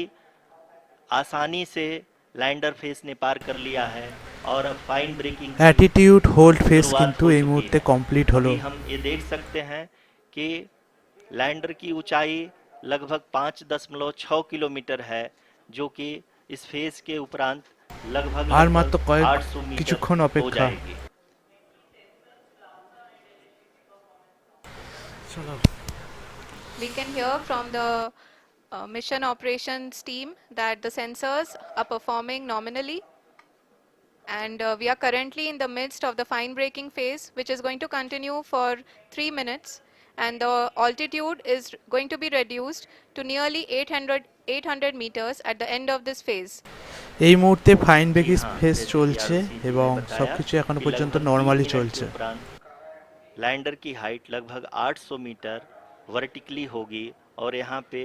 आसानी से लैंडर फेस ने पार कर लिया है और अब फाइन ब्रेकिंग की অ্যাটিটিউড হোল্ড ফেস शुरुआत কিন্তু हो এই चुकी মুহূর্তে है। কমপ্লিট হলো। अभी हम ये देख सकते हैं कि लैंडर की ऊंचाई लगभग 5.6 किलोमीटर है, जो कि इस फेस के उपरांत लगभग আর মাত্র लगभग কয়েক 800 मीटर কিছুক্ষণ हो অপেক্ষা। जाएगी। We can hear from the mission operations team that the sensors are performing nominally, and we are currently in the midst of the fine braking phase, which is going to continue for 3 minutes, and the altitude is going to be reduced to nearly 800 meters at the end of this phase. এই মুহূর্তে fine जी breaking हाँ, face जैसे চলছে PROC जी এবং ने बताया সবকিছু এখনো कि পর্যন্ত लगभग 3 নর্মালি मिनट চলছে। के उपरांत लैंडर की हाइट लगभग 800 मीटर वर्टिकली होगी और यहाँ पे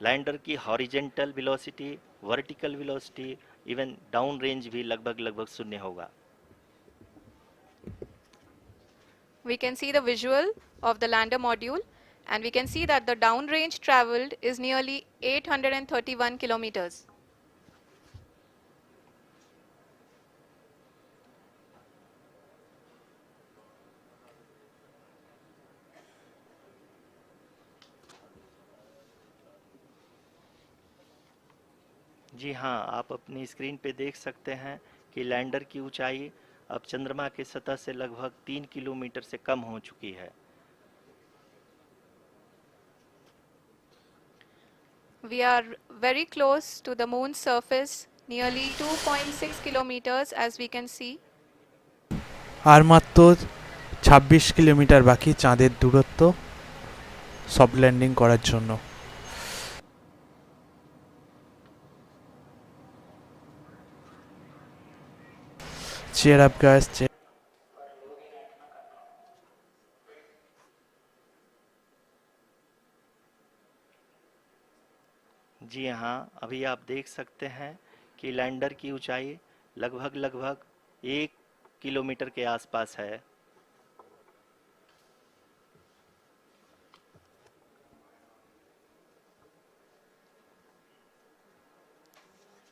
लैंडर की horizontal velocity, vertical velocity, even down range भी लगभग लगभग शून्य होगा। We can see the visual of the lander module, and we can see that the downrange traveled is nearly 831 kilometers. जी हाँ, आप अपनी स्क्रीन पे देख सकते हैं कि लैंडर की ऊंचाई अब चंद्रमा की सतह से लगभग 3 किलोमीटर से कम हो चुकी है। We are very close to the moon's surface, nearly 2.6 kilometers as we can see. আর মাত্র 26 কিলোমিটার বাকি চাঁদের দূরত্ব সফট ল্যান্ডিং করার জন্য। cheer up guys, जी हाँ, अभी आप देख सकते हैं कि लैंडर की ऊंचाई लगभग लगभग 1 किलोमीटर के आसपास है।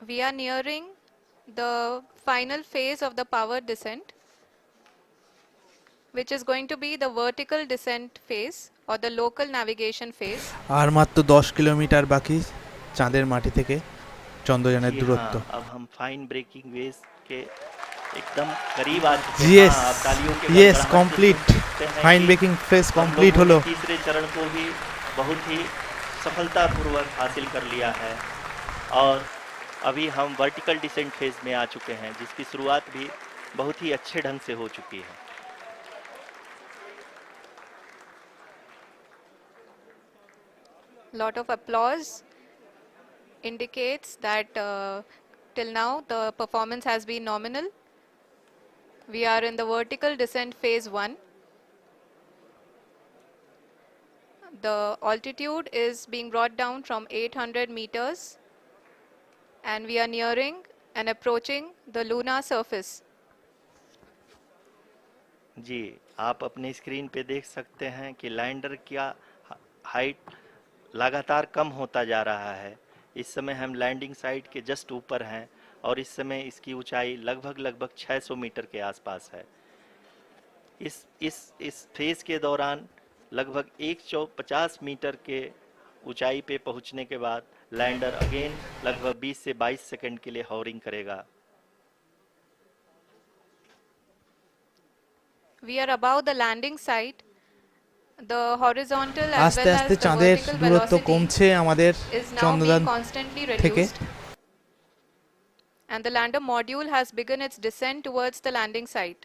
We are nearing the final phase of the power descent, which is going to be the vertical descent phase or the local navigation phase. আর মাত্র 10 কিলোমিটার বাকি চাঁদের মাটি থেকে চন্দ্রযানের जी দূরত্ব। हाँ, अब हम फाइन ब्रेकिंग वेव के एकदम करीब आ चुके हैं। यस हाँ, आप तालियों के यस गड़गड़ाहट से कंप्लीट सुन सकते हैं फाइन कि ब्रेकिंग फेस हम कंप्लीट लोगों ने হলো। तीसरे चरण को भी बहुत ही सफलतापूर्वक हासिल कर लिया है और अभी हम वर्टिकल डिसेंट फेज में आ चुके हैं, जिसकी शुरुआत भी बहुत ही अच्छे ढंग से हो चुकी है। Lot of applause indicates that till now the performance has been nominal. We are in the vertical descent phase 1. The altitude is being brought down from 800 meters, and we are nearing and approaching the lunar surface. जी, आप अपनी screen पे देख सकते हैं कि lander का height लगातार कम होता जा रहा है। इस समय हम लैंडिंग साइट के जस्ट ऊपर हैं और इस समय इसकी ऊंचाई लगभग लगभग 600 मीटर के आसपास है। इस फेज के दौरान लगभग 150 मीटर के ऊंचाई पे पहुंचने के बाद लैंडर अगेन लगभग 20 से 22 सेकंड के लिए हॉवरिंग करेगा। We are above the landing site, The horizontal as আস্তে well আস্তে as the চাঁদের vertical দূরত্ব velocity কমছে আমাদের is now Chandrayaan being constantly থেকে। reduced, and the lander module has begun its descent towards the landing site.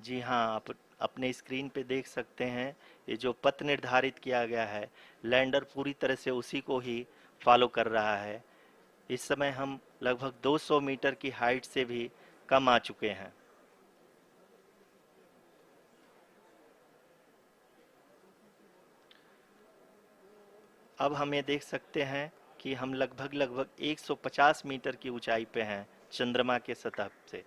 जी हाँ, आप अपने स्क्रीन पे देख सकते हैं ये जो पथ निर्धारित किया गया है, लैंडर पूरी तरह से उसी को ही फॉलो कर रहा है। इस समय हम लगभग 200 मीटर की हाइट से भी कम आ चुके हैं। अब हम ये देख सकते हैं कि हम लगभग 150 मीटर की ऊंचाई पे हैं चंद्रमा के सतह से।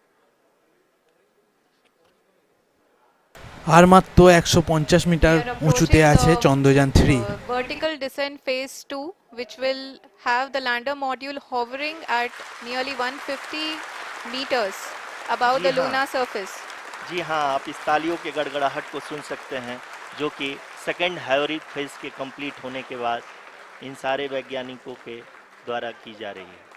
আর মাত্র 150 We মিটার are উঁচুতে approaching আছে the Chandrayaan 3। vertical descent phase 2, which will have the lander module hovering at nearly 150 meters above जी the हाँ। lunar surface. जी हाँ, आप इस तालियों के गड़गड़ाहट को सुन सकते हैं जो कि सेकंड हैवरिक फेज के कंप्लीट होने के बाद इन सारे वैज्ञानिकों के द्वारा की जा रही है।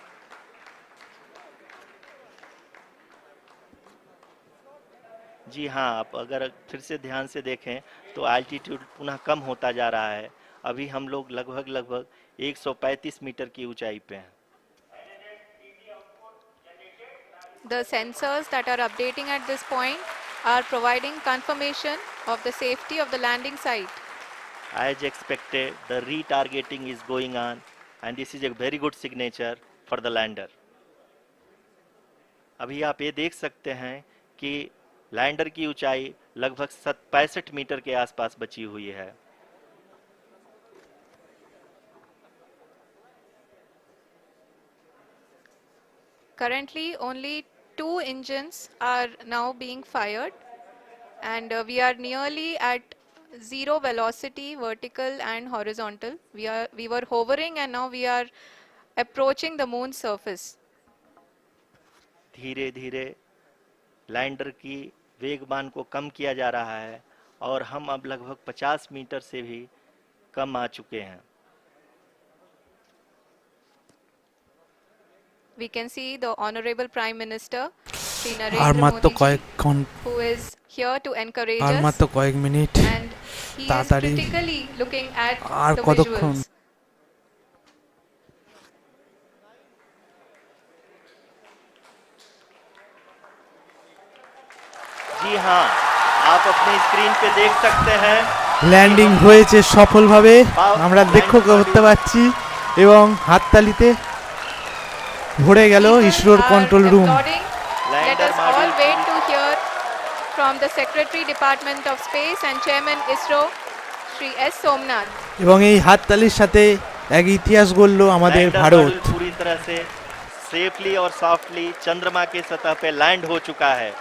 जी हाँ, आप अगर फिर से ध्यान से देखें तो एल्टीट्यूड पुनः कम होता जा रहा है। अभी हम लोग लगभग 135 मीटर की ऊंचाई पे हैं। The sensors that are updating at this point are providing confirmation of the safety of the landing site. As expected, the retargeting is going on and this is a very good signature for the lander. अभी आप ये देख सकते हैं कि lander की ऊंचाई लगभग 65 मीटर के आसपास बची हुई है। Currently, only 2 engines are now being fired, and we are nearly at zero velocity, vertical and horizontal. We were hovering, and now we are approaching the moon's surface. धीरे धीरे लैंडर की वेगमान को कम किया जा रहा है और हम अब लगभग 50 मीटर से भी कम आ चुके हैं। We can see the Honorable Prime Minister, Shri R Narendra মাত্র Modi ji, কয়েকক্ষণ, who is here to encourage আর মাত্র us, কয়েক মিনিট, and he is তাড়াতাড়ি। critically looking at আর the কতক্ষণ? visuals. जी हाँ, आप अपनी स्क्रीन पे देख सकते हैं ল্যান্ডিং হয়েছে সফলভাবে, আমরা লক্ষ্য করতে পারছি এবং হাততালিতে ভরে গেল People ইসরোর are control room. applauding. Let lander us all module wait to hear from the Secretary Department of Space and Chairman ISRO, Shri S. Somnath. এবং এই হাততালির সাথে এক ইতিহাস গড়ল আমাদের लैंडर ভারत। मॉड्यूल पूरी तरह से सेफली और सॉफ्टली चंद्रमा के सतह पे लैंड हो चुका है।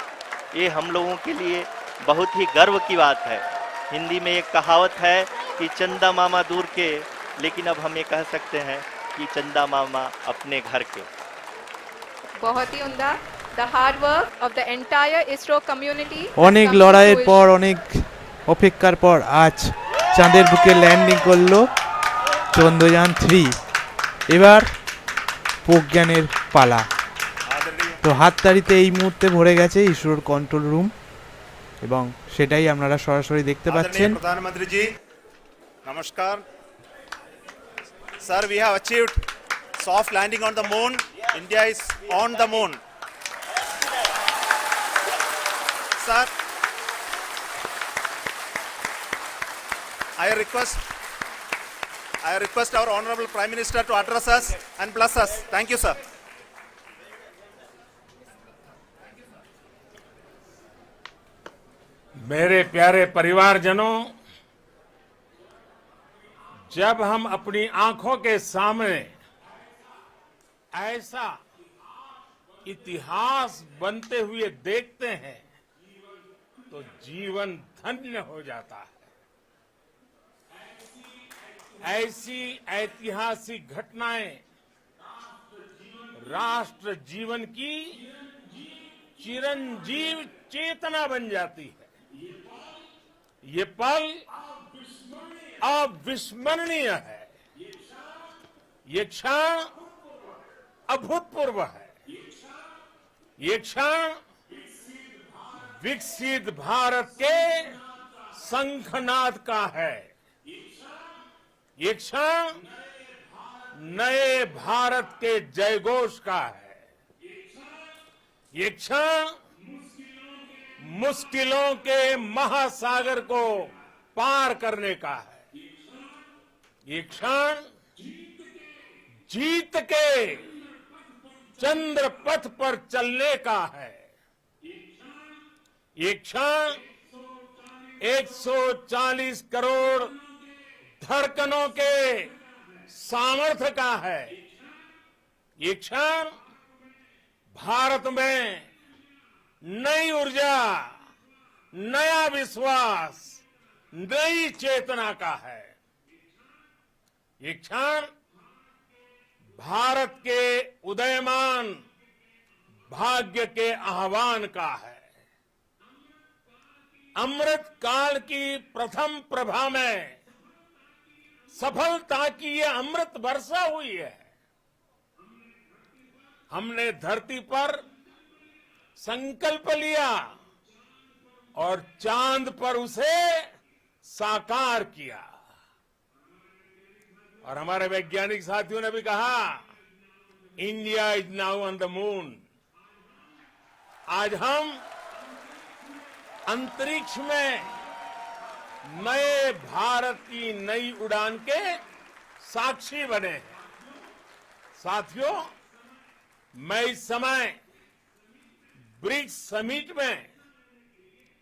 ये हम लोगों के लिए बहुत ही गर्व की बात है। हिंदी में एक कहावत है कि चंदा मामा दूर के, लेकिन अब हम ये कह सकते हैं कि चंदा मामा अपने घर के। बहुत ही उम्दा। The hard work of the entire ISRO community has অনেক come to লড়াইয়ের fruition. পর, অনেক অপেক্ষার পর আজ চাঁদের বুকে ল্যান্ডিং করলো চন্দ্রযান 3। এবার প্রজ্ঞানের পালা। তো হাততালিতে এই মুহূর্তে ভরে গেছে ইসরোর কন্ট্রোল রুম এবং সেটাই আপনারা সরাসরি দেখতে পাচ্ছেন। आदरणीय प्रधानमंत्री जी नमस्कार sir we have achieved soft landing on the moon India is on the moon sir I request our honorable prime minister to address us and bless us. Thank you sir. मेरे प्यारे परिवारजनों, जब हम अपनी आंखों के सामने ऐसा इतिहास बनते हुए देखते हैं तो जीवन धन्य हो जाता है। ऐसी ऐतिहासिक घटनाएं राष्ट्र जीवन की चिरंजीव चेतना बन जाती है। ये पल अविस्मरणीय है। ये क्षण अभूतपूर्व है। ये क्षण विकसित भारत के शंखनाद का है। ये क्षण नए भारत के जयघोष का है। ये क्षण मुश्किलों के महासागर को पार करने का है। ये क्षण जीत के चंद्र पथ पर चलने का है। ये क्षण 140 करोड़ धड़कनों के सामर्थ्य का है। ये क्षण भारत में नई ऊर्जा, नया विश्वास, नई चेतना का है। ये क्षण भारत के उदयमान भाग्य के आह्वान का है। अमृत काल की प्रथम प्रभा में सफलता की ये अमृत वर्षा हुई है। हमने धरती पर संकल्प लिया और चांद पर उसे साकार किया। और हमारे वैज्ञानिक साथियों ने भी कहा, India is now on the moon. आज हम अंतरिक्ष में नए भारत की नई उड़ान के साक्षी बने हैं। साथियों, मैं इस समय ब्रिक्स समिट में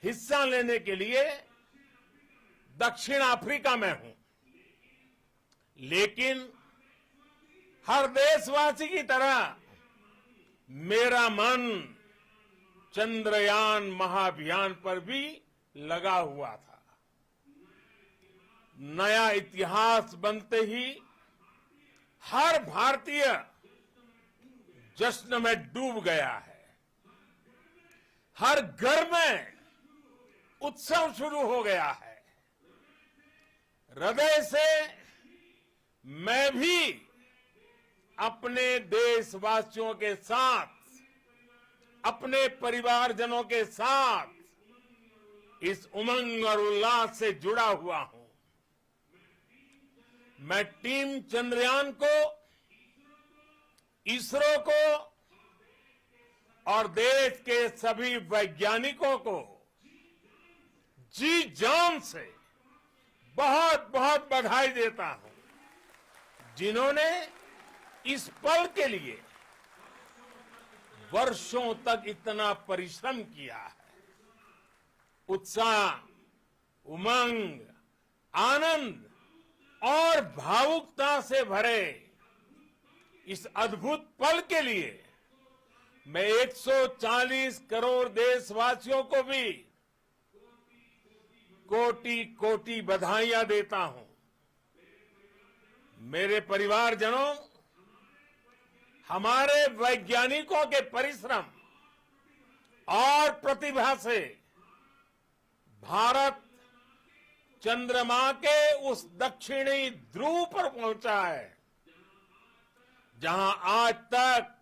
हिस्सा लेने के लिए दक्षिण अफ्रीका में हूं, लेकिन हर देशवासी की तरह मेरा मन चंद्रयान महाअभियान पर भी लगा हुआ था। नया इतिहास बनते ही हर भारतीय जश्न में डूब गया है। हर घर में उत्सव शुरू हो गया है। हृदय से मैं भी अपने देशवासियों के साथ, अपने परिवारजनों के साथ इस उमंग और उल्लास से जुड़ा हुआ हूं। मैं टीम चंद्रयान को, इसरो को और देश के सभी वैज्ञानिकों को जी जान से बहुत बहुत बधाई देता हूं, जिन्होंने इस पल के लिए वर्षों तक इतना परिश्रम किया है। उत्साह, उमंग, आनंद और भावुकता से भरे इस अद्भुत पल के लिए मैं 140 करोड़ देशवासियों को भी कोटि कोटि बधाइयां देता हूं। मेरे परिवारजनों, हमारे वैज्ञानिकों के परिश्रम और प्रतिभा से भारत चंद्रमा के उस दक्षिणी ध्रुव पर पहुंचा है, जहां आज तक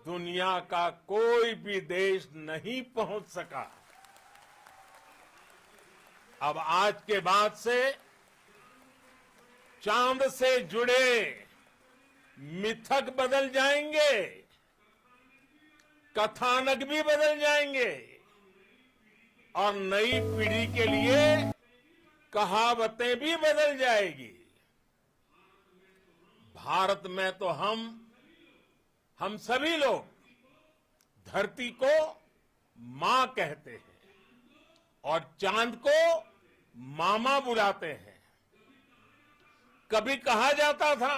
दुनिया का कोई भी देश नहीं पहुंच सका। अब आज के बाद से चांद से जुड़े मिथक बदल जाएंगे, कथानक भी बदल जाएंगे और नई पीढ़ी के लिए कहावतें भी बदल जाएगी। भारत में तो हम सभी लोग धरती को मां कहते हैं और चांद को मामा बुलाते हैं। कभी कहा जाता था,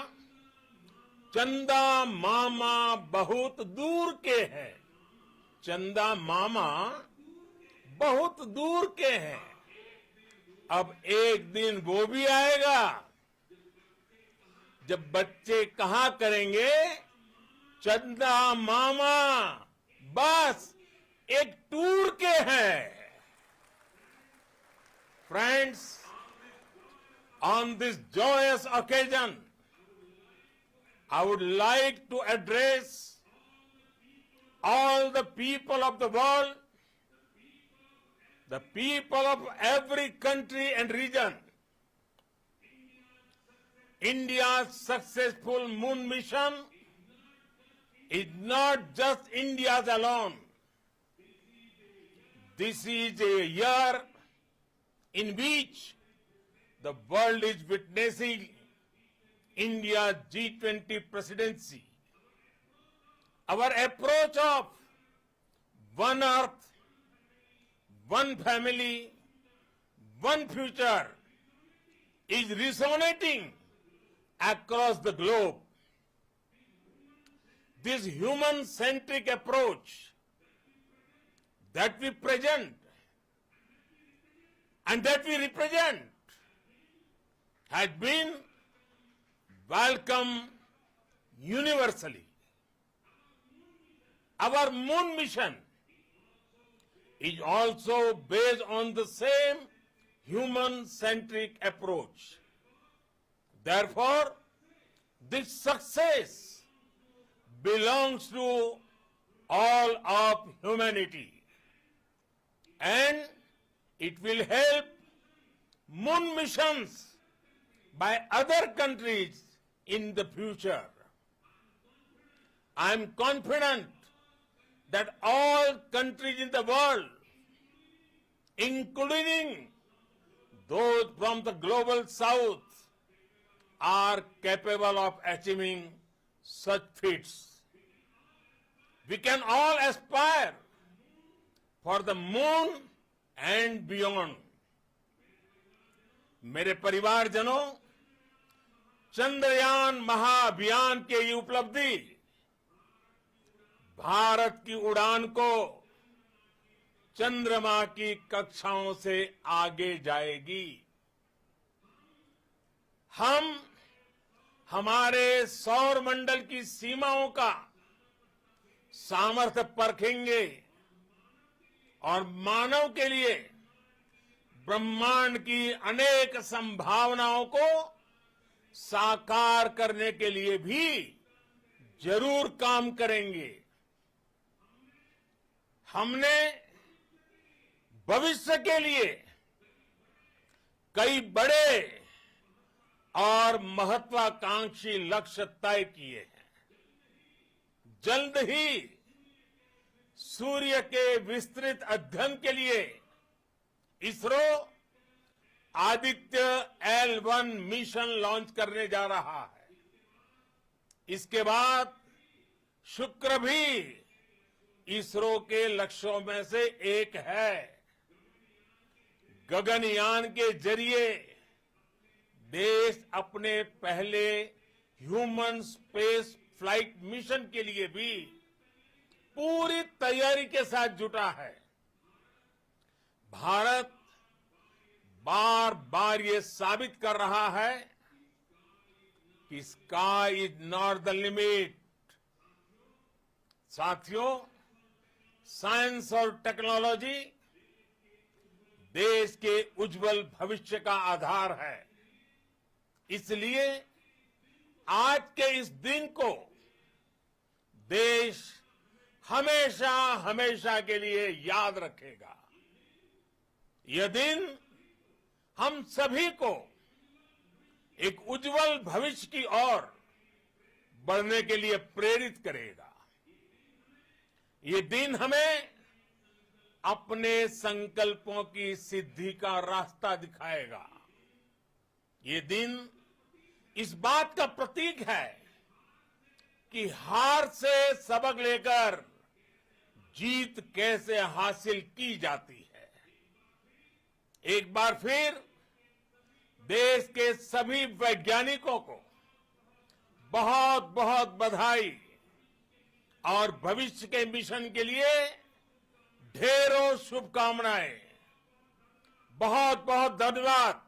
चंदा मामा बहुत दूर के हैं। चंदा मामा बहुत दूर के हैं। अब एक दिन वो भी आएगा जब बच्चे कहा करेंगे, चंदा मामा बस एक टूर के हैं। Friends, on this joyous occasion, I would like to address all the people of the world, the people of every country and region. India's successful moon mission is not just India's alone. This is a year in which the world is witnessing India's G20 presidency. Our approach of one earth, one family, one future is resonating across the globe. This human-centric approach that we present and that we represent has been welcomed universally. Our moon mission is also based on the same human-centric approach. Therefore, this success belongs to all of humanity, and it will help moon missions by other countries in the future. I am confident that all countries in the world, including those from the global south, are capable of achieving such feats. We can all aspire for the moon and beyond. मेरे परिवारजनों, चंद्रयान महाअभियान के ये उपलब्धि भारत की उड़ान को चंद्रमा की कक्षाओं से आगे जाएगी। हम हमारे सौर मंडल की सीमाओं का सामर्थ्य परखेंगे और मानव के लिए ब्रह्मांड की अनेक संभावनाओं को साकार करने के लिए भी जरूर काम करेंगे। हमने भविष्य के लिए कई बड़े और महत्वाकांक्षी लक्ष्य तय किए हैं। जल्द ही सूर्य के विस्तृत अध्ययन के लिए ISRO Aditya L1 mission launch करने जा रहा है। इसके बाद शुक्र भी इसरो के लक्ष्यों में से एक है। गगनयान के जरिए देश अपने पहले ह्यूमन स्पेस फ्लाइट मिशन के लिए भी पूरी तैयारी के साथ जुटा है। भारत बार बार ये साबित कर रहा है कि sky is not the limit. साथियों, साइंस और टेक्नोलॉजी देश के उज्जवल भविष्य का आधार है। इसलिए आज के इस दिन को देश हमेशा हमेशा के लिए याद रखेगा। यह दिन हम सभी को एक उज्जवल भविष्य की ओर बढ़ने के लिए प्रेरित करेगा। ये दिन हमें अपने संकल्पों की सिद्धि का रास्ता दिखाएगा। ये दिन इस बात का प्रतीक है कि हार से सबक लेकर जीत कैसे हासिल की जाती है। एक बार फिर देश के सभी वैज्ञानिकों को बहुत बहुत बधाई और भविष्य के मिशन के लिए ढेरों शुभकामनाएं। बहुत बहुत धन्यवाद।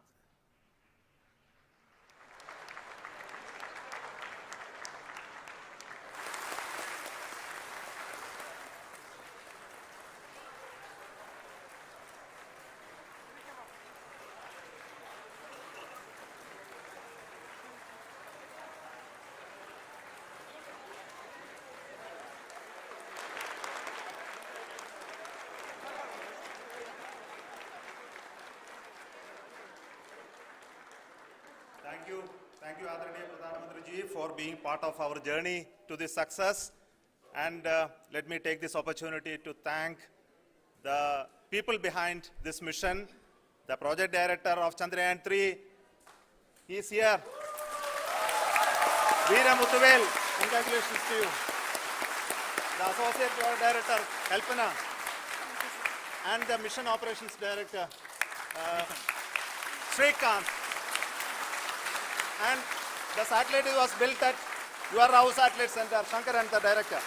Thank you, Adharaniya Pradhan Mantri ji, for being part of our journey to this success. And let me take this opportunity to thank the people behind this mission, the project director of Chandrayaan 3. He is here. Veera Muthuvel, congratulations to you. The associate project director, Kalpana, and the mission operations director, Srikanth. And the satellite was built at your house satellite center, Shankaran, the director.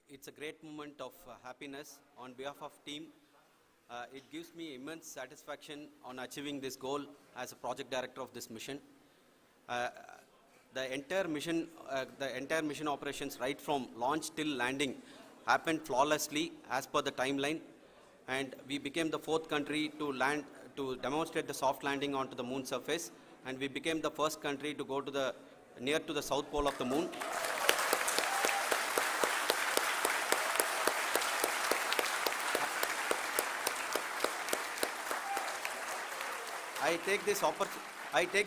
It's a great moment of happiness on behalf of team. It gives me immense satisfaction on achieving this goal as a project director of this mission. The entire mission operations right from launch till landing happened flawlessly as per the timeline, and we became the 4th country to land to demonstrate the soft landing onto the moon surface, and we became the first country to go to near to the south pole of the moon. I take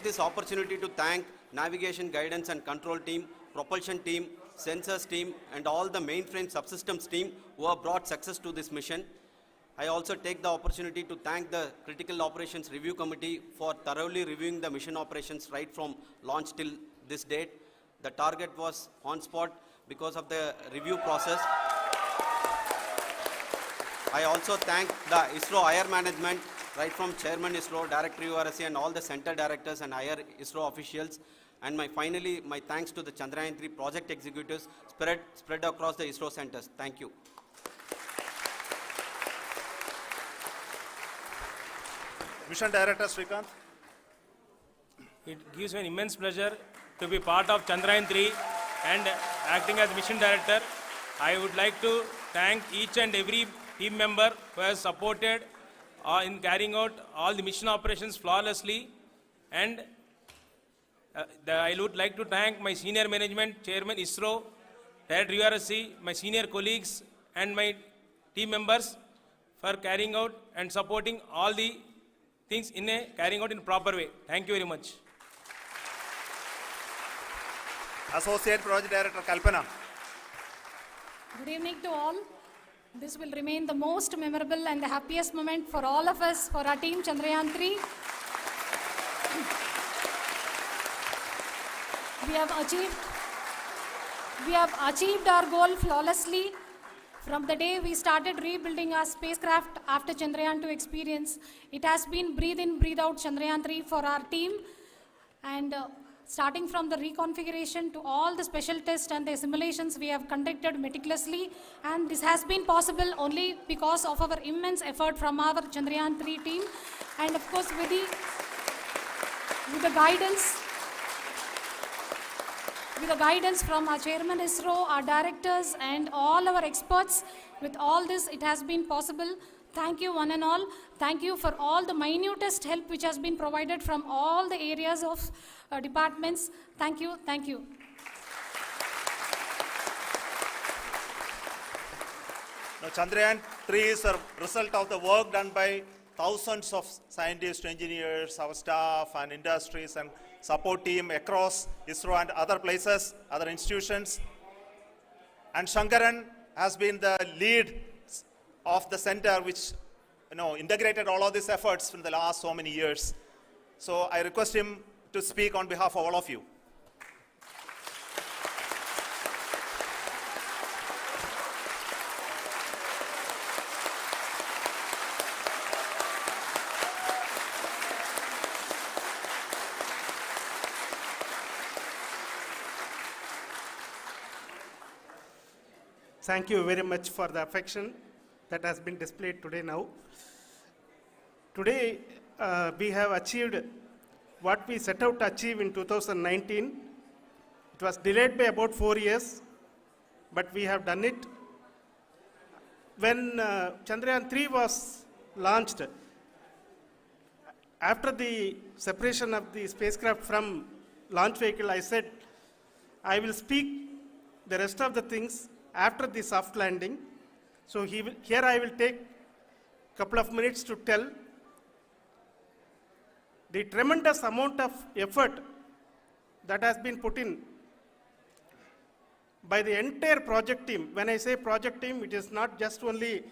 this opportunity to thank navigation, guidance and control team, propulsion team, sensors team and all the mainframe subsystems team who have brought success to this mission. I also take the opportunity to thank the Critical Operations Review Committee for thoroughly reviewing the mission operations right from launch till this date. The target was on spot because of the review process. I also thank the ISRO higher management, right from Chairman ISRO, Director URSC and all the center directors and higher ISRO officials. And finally, my thanks to the Chandrayaan 3 project executives spread across the ISRO centers. Thank you. Mission Director Srikanth. It gives me an immense pleasure to be part of Chandrayaan 3 and acting as Mission Director. I would like to thank each and every team member who has supported in carrying out all the mission operations flawlessly, and I would like to thank my senior management, Chairman ISRO, Director URSC, my senior colleagues and my team members for carrying out and supporting all the things carrying out in a proper way. Thank you very much. Associate Project Director Kalpana. Good evening to all. This will remain the most memorable and the happiest moment for all of us, for our team Chandrayaan 3. We have achieved our goal flawlessly. From the day we started rebuilding our spacecraft after Chandrayaan 2 experience, it has been breathe in, breathe out Chandrayaan 3 for our team. And starting from the reconfiguration to all the special tests and the simulations we have conducted meticulously, and this has been possible only because of our immense effort from our Chandrayaan 3 team, and of course with the guidance from our Chairman ISRO, our directors and all our experts. With all this, it has been possible. Thank you one and all. Thank you for all the minutest help which has been provided from all the areas of departments. Thank you. Thank you. Now, Chandrayaan 3 is a result of the work done by thousands of scientists, engineers, our staff and industries and support team across ISRO and other places, other institutions. And Shankaran has been the lead of the center which integrated all of these efforts in the last so many years. So I request him to speak on behalf of all of you. Thank you very much for the affection that has been displayed today now. Today, we have achieved what we set out to achieve in 2019. It was delayed by about 4 years, but we have done it. When Chandrayaan 3 was launched, after the separation of the spacecraft from launch vehicle, I said I will speak the rest of the things after the soft landing. So here I will take a couple of minutes to tell the tremendous amount of effort that has been put in by the entire project team. When I say project team, it is not just only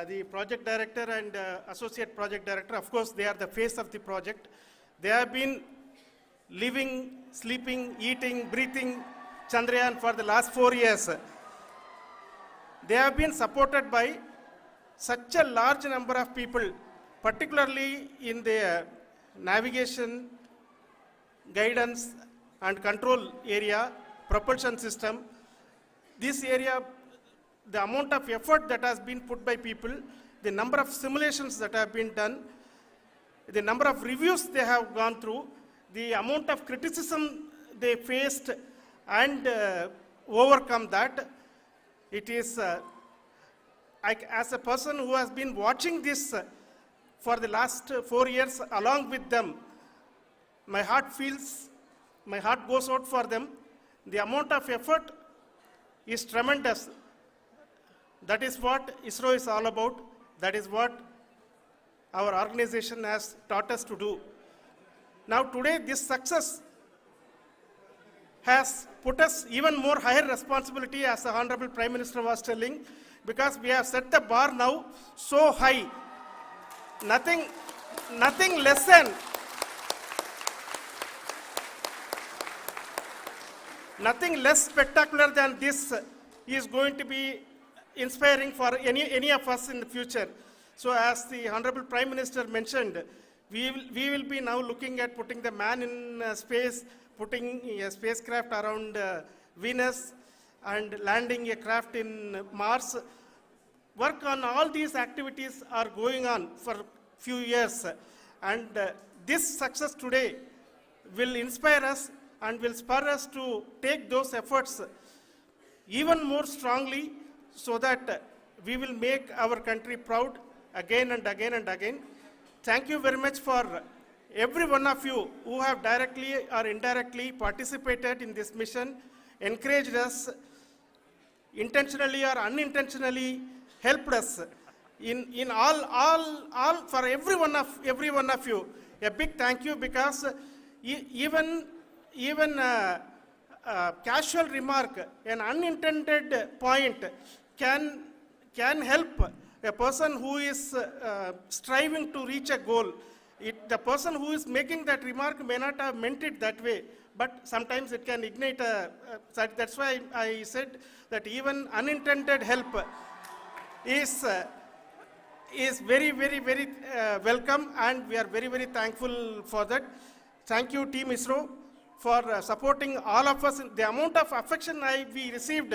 the project director and associate project director. Of course, they are the face of the project. They have been living, sleeping, eating, breathing Chandrayaan for the last 4 years. They have been supported by such a large number of people, particularly in the navigation, guidance and control area, propulsion system. This area, the amount of effort that has been put by people, the number of simulations that have been done, the number of reviews they have gone through, the amount of criticism they faced and overcome that. It is, as a person who has been watching this for the last 4 years along with them, my heart goes out for them. The amount of effort is tremendous. That is what ISRO is all about. That is what our organization has taught us to do. Now today, this success has put us even more higher responsibility, as the Honorable Prime Minister was telling, because we have set the bar now so high. Nothing less than nothing less spectacular than this is going to be inspiring for any of us in the future. So as the Honorable Prime Minister mentioned, we will be now looking at putting the man in space, putting a spacecraft around Venus and landing a craft in Mars. Work on all these activities are going on for few years, and this success today will inspire us and will spur us to take those efforts even more strongly, so that we will make our country proud again and again and again. Thank you very much for every one of you who have directly or indirectly participated in this mission, encouraged us, intentionally or unintentionally helped us in all for every one of you. A big thank you, because even casual remark, an unintended point can help a person who is striving to reach a goal. The person who is making that remark may not have meant it that way, but sometimes it can ignite that's why I said that even unintended help is very, very, very welcome, and we are very, very thankful for that. Thank you, Team ISRO, for supporting all of us. The amount of affection we received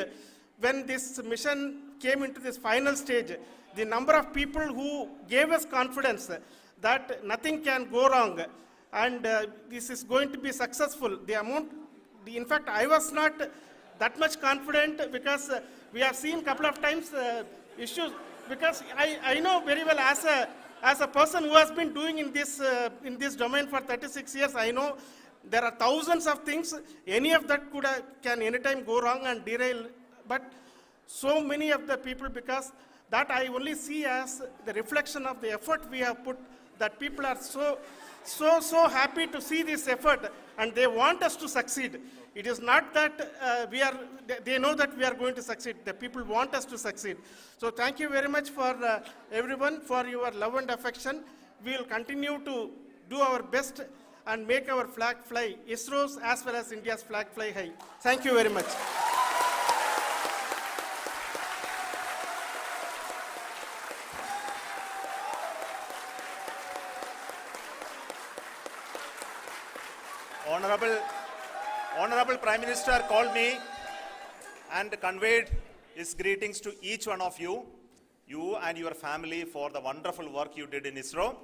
when this mission came into this final stage, the number of people who gave us confidence that nothing can go wrong and this is going to be successful. In fact, I was not that much confident, because we have seen a couple of times issues, because I know very well, as a person who has been doing in this domain for 36 years, I know there are thousands of things. Any of that can anytime go wrong and derail. But so many of the people, because that I only see as the reflection of the effort we have put, that people are so happy to see this effort and they want us to succeed. It is not that they know that we are going to succeed. The people want us to succeed. So thank you very much for everyone, for your love and affection. We will continue to do our best and make our flag fly, ISRO's as well as India's flag fly high. Thank you very much. Honorable Prime Minister called me and conveyed his greetings to each one of you and your family, for the wonderful work you did in ISRO.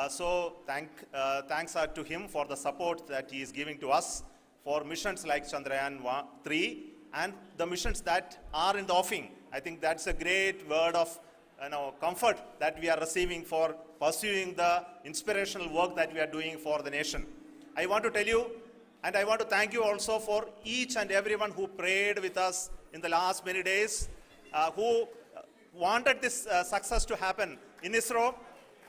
So thanks are to him for the support that he is giving to us for missions like Chandrayaan 3 and the missions that are in the offing. I think that's a great word of comfort that we are receiving for pursuing the inspirational work that we are doing for the nation. I want to tell you, and I want to thank you also for each and everyone who prayed with us in the last many days, who wanted this success to happen in ISRO.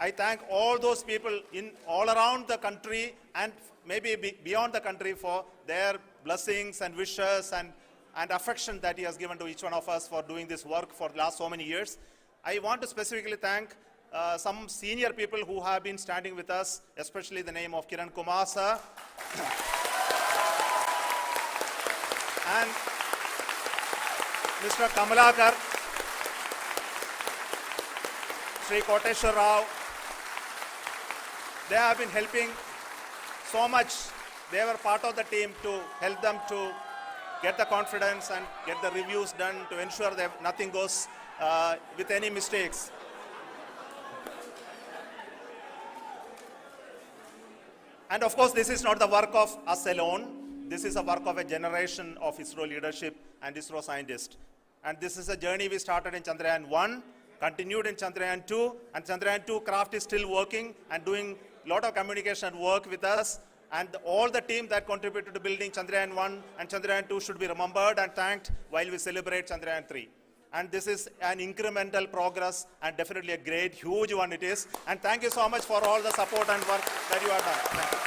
I thank all those people in all around the country and maybe beyond the country for their blessings and wishes and affection that he has given to each one of us for doing this work for the last so many years. I want to specifically thank some senior people who have been standing with us, especially the name of Kiran Kumar sir. And Mr. Kamalakar, Sri Koteshwar Rao. They have been helping so much. They were part of the team to help them to get the confidence and get the reviews done to ensure that nothing goes with any mistakes. And of course, this is not the work of us alone. This is a work of a generation of ISRO leadership and ISRO scientists. And this is a journey we started in Chandrayaan 1, continued in Chandrayaan 2, and Chandrayaan 2 craft is still working and doing a lot of communication work with us. And all the team that contributed to building Chandrayaan 1 and Chandrayaan 2 should be remembered and thanked while we celebrate Chandrayaan 3. And this is an incremental progress and definitely a great, huge one it is. And thank you so much for all the support and work that you have done. Thank you.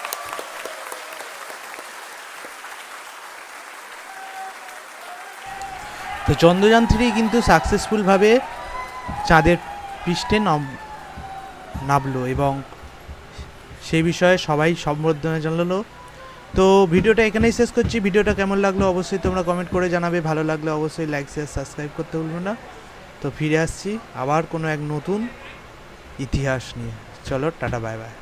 তো চন্দ্রযান 3 কিন্তু সাকসেসফুলভাবে চাঁদের পৃষ্ঠে নামলো এবং সেই বিষয়ে সবাই সম্বর্ধনা জানালো। তো ভিডিওটা এখানেই শেষ করছি। ভিডিওটা কেমন লাগলো অবশ্যই তোমরা কমেন্ট করে জানাবে, ভালো লাগলে অবশ্যই লাইক শেয়ার সাবস্ক্রাইব করতে ভুলবে না। তো ফিরে আসছি আবার কোনো এক নতুন ইতিহাস নিয়ে। চলো টাটা বাই বাই।